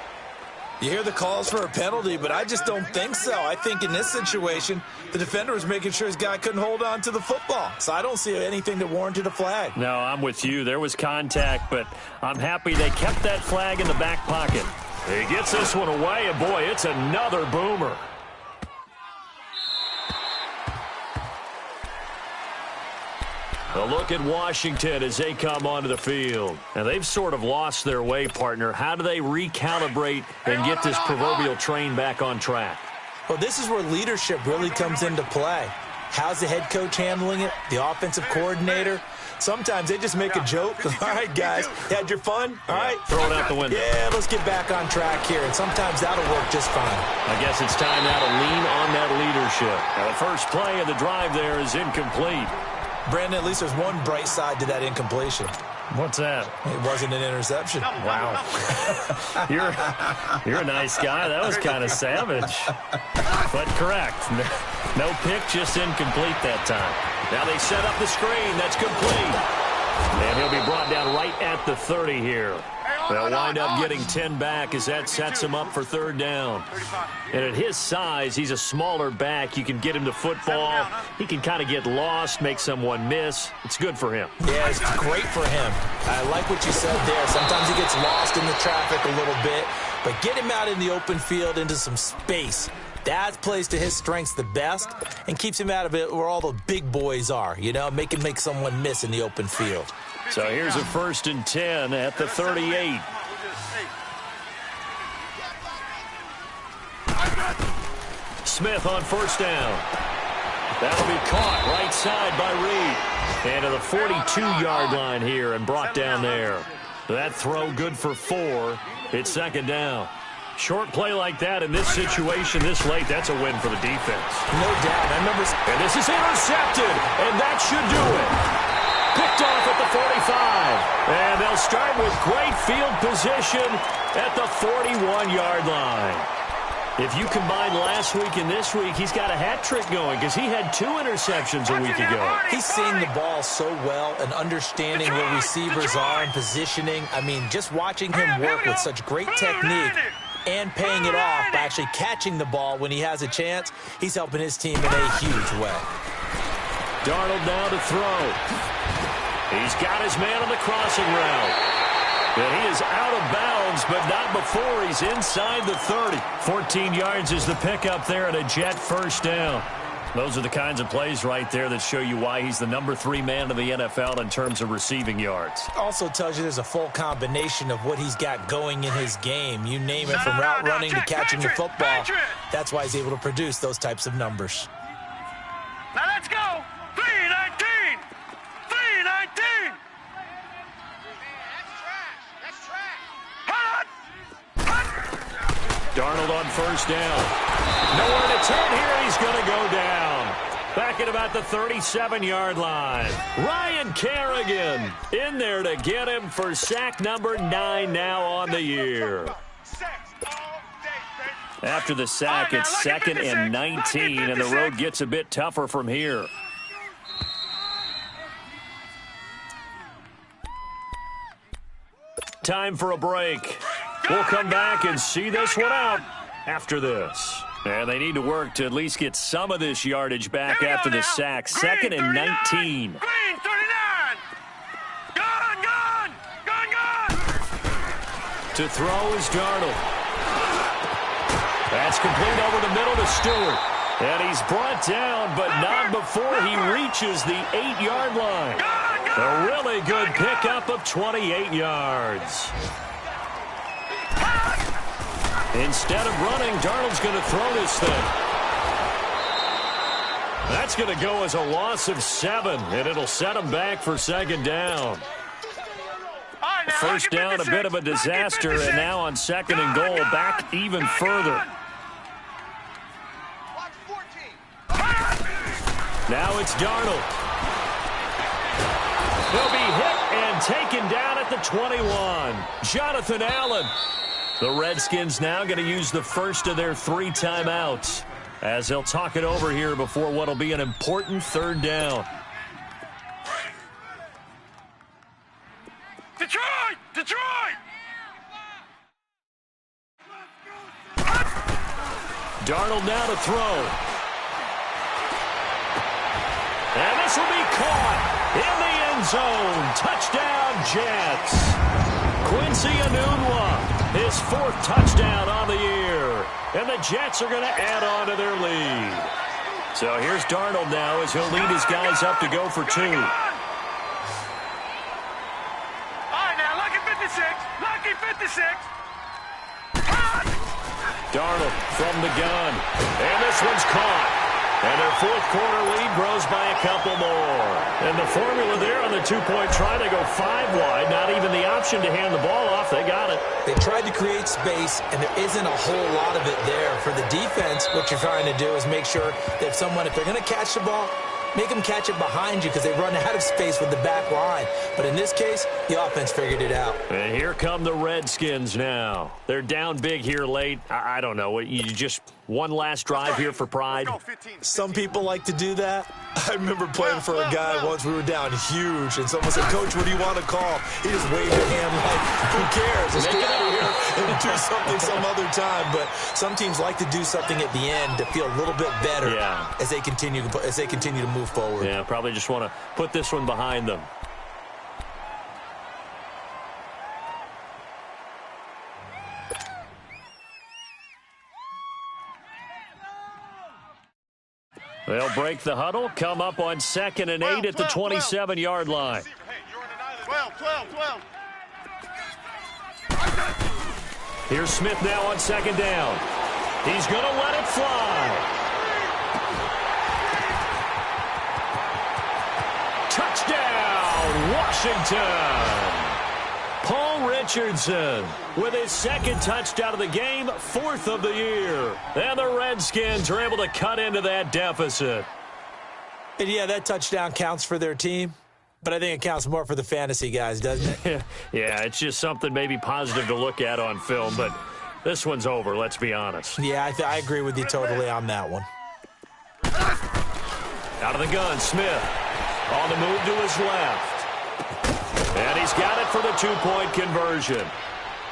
You hear the calls for a penalty, but I just don't think so. I think in this situation, the defender was making sure his guy couldn't hold on to the football. So I don't see anything that warranted a flag. No, I'm with you. There was contact, but I'm happy they kept that flag in the back pocket. He gets this one away, and boy, it's another boomer. A look at Washington as they come onto the field. And they've sort of lost their way, partner. How do they recalibrate and get this proverbial train back on track? Well, this is where leadership really comes into play. How's the head coach handling it? The offensive coordinator? Sometimes they just make a joke. All right, guys, you had your fun? All right. Throw it out the window. Yeah, let's get back on track here. And sometimes that'll work just fine. I guess it's time now to lean on that leadership. Now, the first play of the drive there is incomplete. Brandon, at least there's one bright side to that incompletion. What's that? It wasn't an interception. Wow. You're a nice guy. That was kind of savage. But correct. No pick, just incomplete that time. Now they set up the screen. That's complete. And he'll be brought down right at the 30 here. They'll wind up getting 10 back as that sets him up for third down. And at his size, he's a smaller back. You can get him to football. He can kind of get lost, make someone miss. It's good for him. Yeah, it's great for him. I like what you said there. Sometimes he gets lost in the traffic a little bit, but get him out in the open field into some space. That plays to his strengths the best and keeps him out of it where all the big boys are, you know, make someone miss in the open field. So here's a first and 10 at the 38. Smith on first down. That'll be caught right side by Reed. And to the 42-yard line here and brought down there. That throw good for 4. It's second down. Short play like that in this situation this late, that's a win for the defense. No doubt. I remember. And this is intercepted, and that should do it. Picked off at the 45. And they'll start with great field position at the 41-yard line. If you combine last week and this week, he's got a hat trick going because he had 2 interceptions a week ago. He's seeing the ball so well and understanding where receivers are and positioning. I mean, just watching him work with such great technique and paying it off by actually catching the ball when he has a chance, he's helping his team in a huge way. Darnold now to throw. He's got his man on the crossing route. And he is out of bounds, but not before he's inside the 30. 14 yards is the pickup there and a Jet first down. Those are the kinds of plays right there that show you why he's the number 3 man in the NFL in terms of receiving yards. Also tells you there's a full combination of what he's got going in his game. You name it, from route running to catching the football. That's why he's able to produce those types of numbers. Now let's go. 3-19. 3-19. Darnold on first down. Nowhere to turn here, and he's going to go down. Back at about the 37-yard line. Ryan Kerrigan in there to get him for sack number 9 now on the year. After the sack, it's 2nd and 19, and the road gets a bit tougher from here. Time for a break. We'll come back and see this one out after this. And they need to work to at least get some of this yardage back after the sack. 2nd and 19. Green 39. Gone. To throw is Darnold. That's complete over the middle to Stewart. And he's brought down, but not before he reaches the 8-yard line. A really good pickup of 28 yards. Instead of running, Darnold's going to throw this thing. That's going to go as a loss of 7, and it'll set him back for 2nd down. First down, a bit of a disaster, and now on 2nd and goal, back even further. Now it's Darnold. He'll be hit and taken down at the 21. Jonathan Allen. The Redskins now going to use the first of their 3 timeouts as they'll talk it over here before what will be an important 3rd down. Detroit! Darnold now to throw. And this will be caught in the end zone. Touchdown, Jets. Quincy Enunwa, his 4th touchdown on the year. And the Jets are going to add on to their lead. So here's Darnold now as he'll lead his guys up to go for 2. All right, now, lucky 56. Darnold from the gun. And this one's caught. And their 4th quarter lead grows by a couple more. And the formula there on the 2-point try, they go 5 wide. Not even the option to hand the ball off. They got it. They tried to create space, and there isn't a whole lot of it there. For the defense, what you're trying to do is make sure that if they're going to catch the ball, make them catch it behind you because they run out of space with the back line. But in this case, the offense figured it out. And here come the Redskins now. They're down big here late. I don't know. You just one last drive here for pride. Some people like to do that. I remember playing for a guy once. We were down huge, and someone said, "Coach, what do you want to call?" He just waved a hand like, "Who cares? Let's get out of here and do something some other time." But some teams like to do something at the end to feel a little bit better as they continue to move forward. Yeah, probably just want to put this one behind them. They'll break the huddle, come up on 2nd and 8 at the 27-yard line. 12. Here's Smith now on 2nd down. He's going to let it fly. Touchdown, Washington. Paul Richardson with his 2nd touchdown of the game, 4th of the year. And the Redskins are able to cut into that deficit. And yeah, that touchdown counts for their team, but I think it counts more for the fantasy guys, doesn't it? Yeah, it's just something maybe positive to look at on film, but This one's over, let's be honest. Yeah, I agree with you totally on that one. Out of the gun, Smith. On the move to his left. And he's got it for the two-point conversion.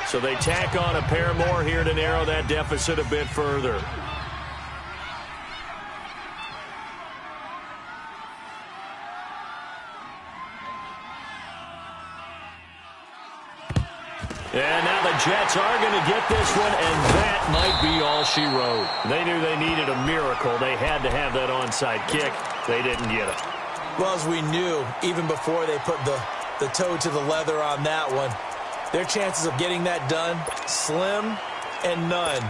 So they tack on a pair more here to narrow that deficit a bit further. And now the Jets are going to get this one, and that might be all she wrote. They knew they needed a miracle. They had to have that onside kick. They didn't get it. Well, as we knew, even before they put the toe to the leather on that one, their chances of getting that done, slim and none.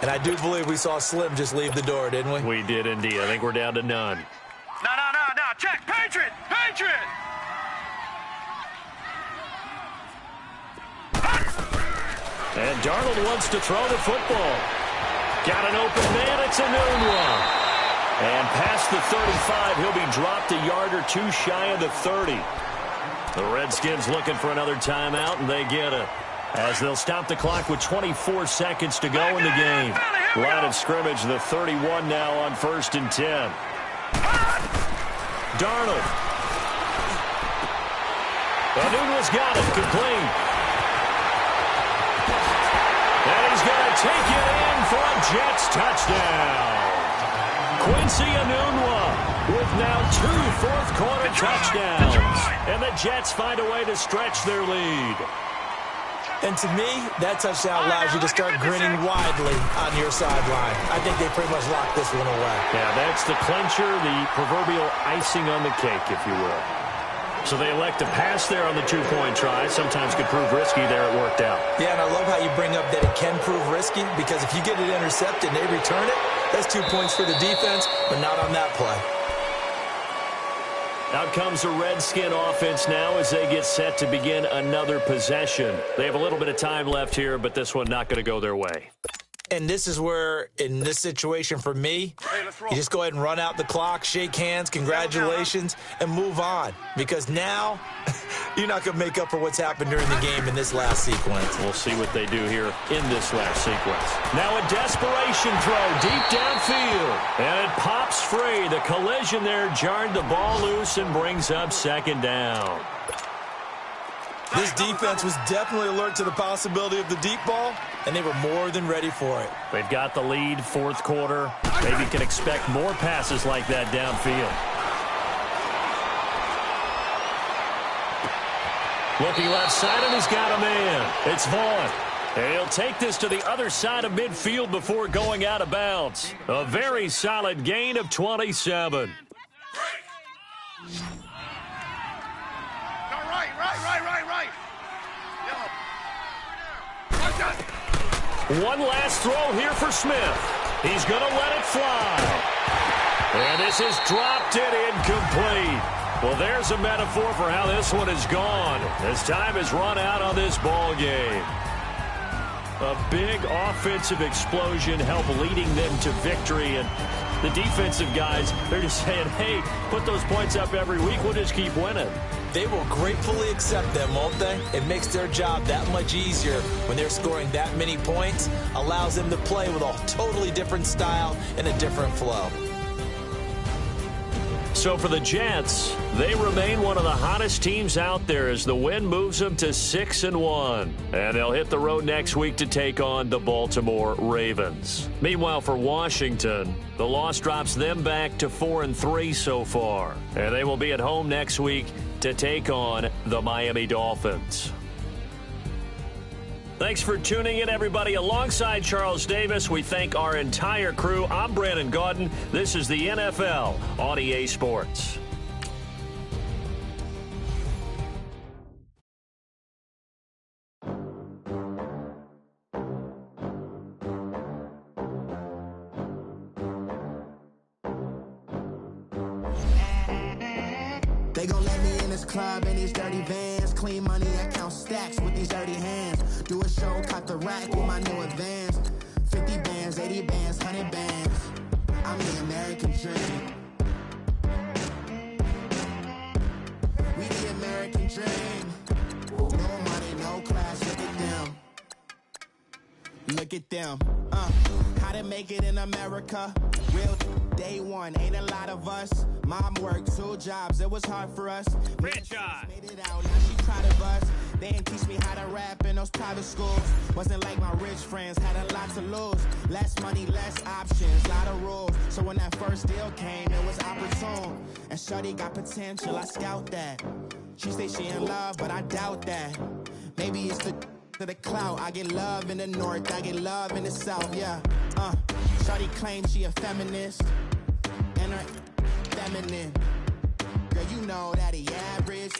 And I do believe we saw Slim just leave the door, didn't we? We did indeed. I think we're down to none. No. Check. Patriot. And Darnold wants to throw the football. Got an open man. It's Enunwa. And past the 35, he'll be dropped a yard or two shy of the 30. The Redskins looking for another timeout, and they get it. As they'll stop the clock with 24 seconds to go in the game. Line of scrimmage, the 31 now on 1st and 10. Darnold. Enunwa's got it, complete. And he's going to take it in for a Jets touchdown. Quincy Enunwa with now 2 fourth-quarter touchdowns. And the Jets find a way to stretch their lead. And to me, that touchdown allows you to start grinning widely on your sideline. I think they pretty much locked this one away. Yeah, that's the clincher, the proverbial icing on the cake, if you will. So they elect to pass there on the two-point try. Sometimes could prove risky. There it worked out. Yeah, and I love how you bring up that it can prove risky, because if you get it intercepted and they return it, that's 2 points for the defense, but not on that play. Out comes the Redskin offense now as they get set to begin another possession. They have a little bit of time left here, but this one not going to go their way. And this is where, in this situation for me, you just go ahead and run out the clock, shake hands, congratulations, and move on. Because now, you're not going to make up for what's happened during the game in this last sequence. We'll see what they do here in this last sequence. Now a desperation throw deep downfield. And it pops free. The collision there jarred the ball loose and brings up 2nd down. This defense was definitely alert to the possibility of the deep ball, and they were more than ready for it. They've got the lead, 4th quarter. Maybe can expect more passes like that downfield. Looking left side, and he's got a man. It's Vaughn. And he'll take this to the other side of midfield before going out of bounds. A very solid gain of 27. Right. One last throw here for Smith. He's going to let it fly. And this is dropped it incomplete. Well, there's a metaphor for how this one is gone. As time has run out on this ball game. A big offensive explosion helped leading them to victory. And the defensive guys, they're just saying, hey, put those points up every week. We'll just keep winning. They will gratefully accept them, won't they? It makes their job that much easier when they're scoring that many points. Allows them to play with a totally different style and a different flow. So for the Jets, they remain one of the hottest teams out there as the win moves them to 6-1. And they'll hit the road next week to take on the Baltimore Ravens. Meanwhile, for Washington, the loss drops them back to 4-3 so far. And they will be at home next week to take on the Miami Dolphins. Thanks for tuning in, everybody. Alongside Charles Davis, we thank our entire crew. I'm Brandon Gaudin. This is the NFL on EA Sports. They gon' let me in this club in these dirty vans. Clean money, I count stacks with these dirty hands. Do a show, cut the rack with my new advance. 50 bands, 80 bands, 100 bands. I'm the American dream. We the American dream. No money, no class, look at them. Look at them. How to make it in America? Real day one, ain't a lot of us. Mom worked 2 jobs, it was hard for us. Franchise. Made it out, now she proud of us. They didn't teach me how to rap in those private schools. Wasn't like my rich friends, had a lot to lose. Less money, less options, lot of rules. So when that first deal came, it was opportune. And shorty got potential, I scout that. She say she in love, but I doubt that. Maybe it's the clout. I get love in the north, I get love in the south, yeah. Shorty claims she a feminist, and her feminine. Girl, you know that he average.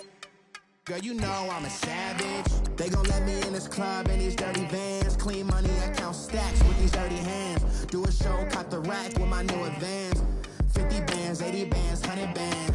Girl, you know I'm a savage. They gon' let me in this club in these dirty vans. Clean money, I count stacks with these dirty hands. Do a show, caught the rack with my new advance. 50 bands, 80 bands, 100 bands.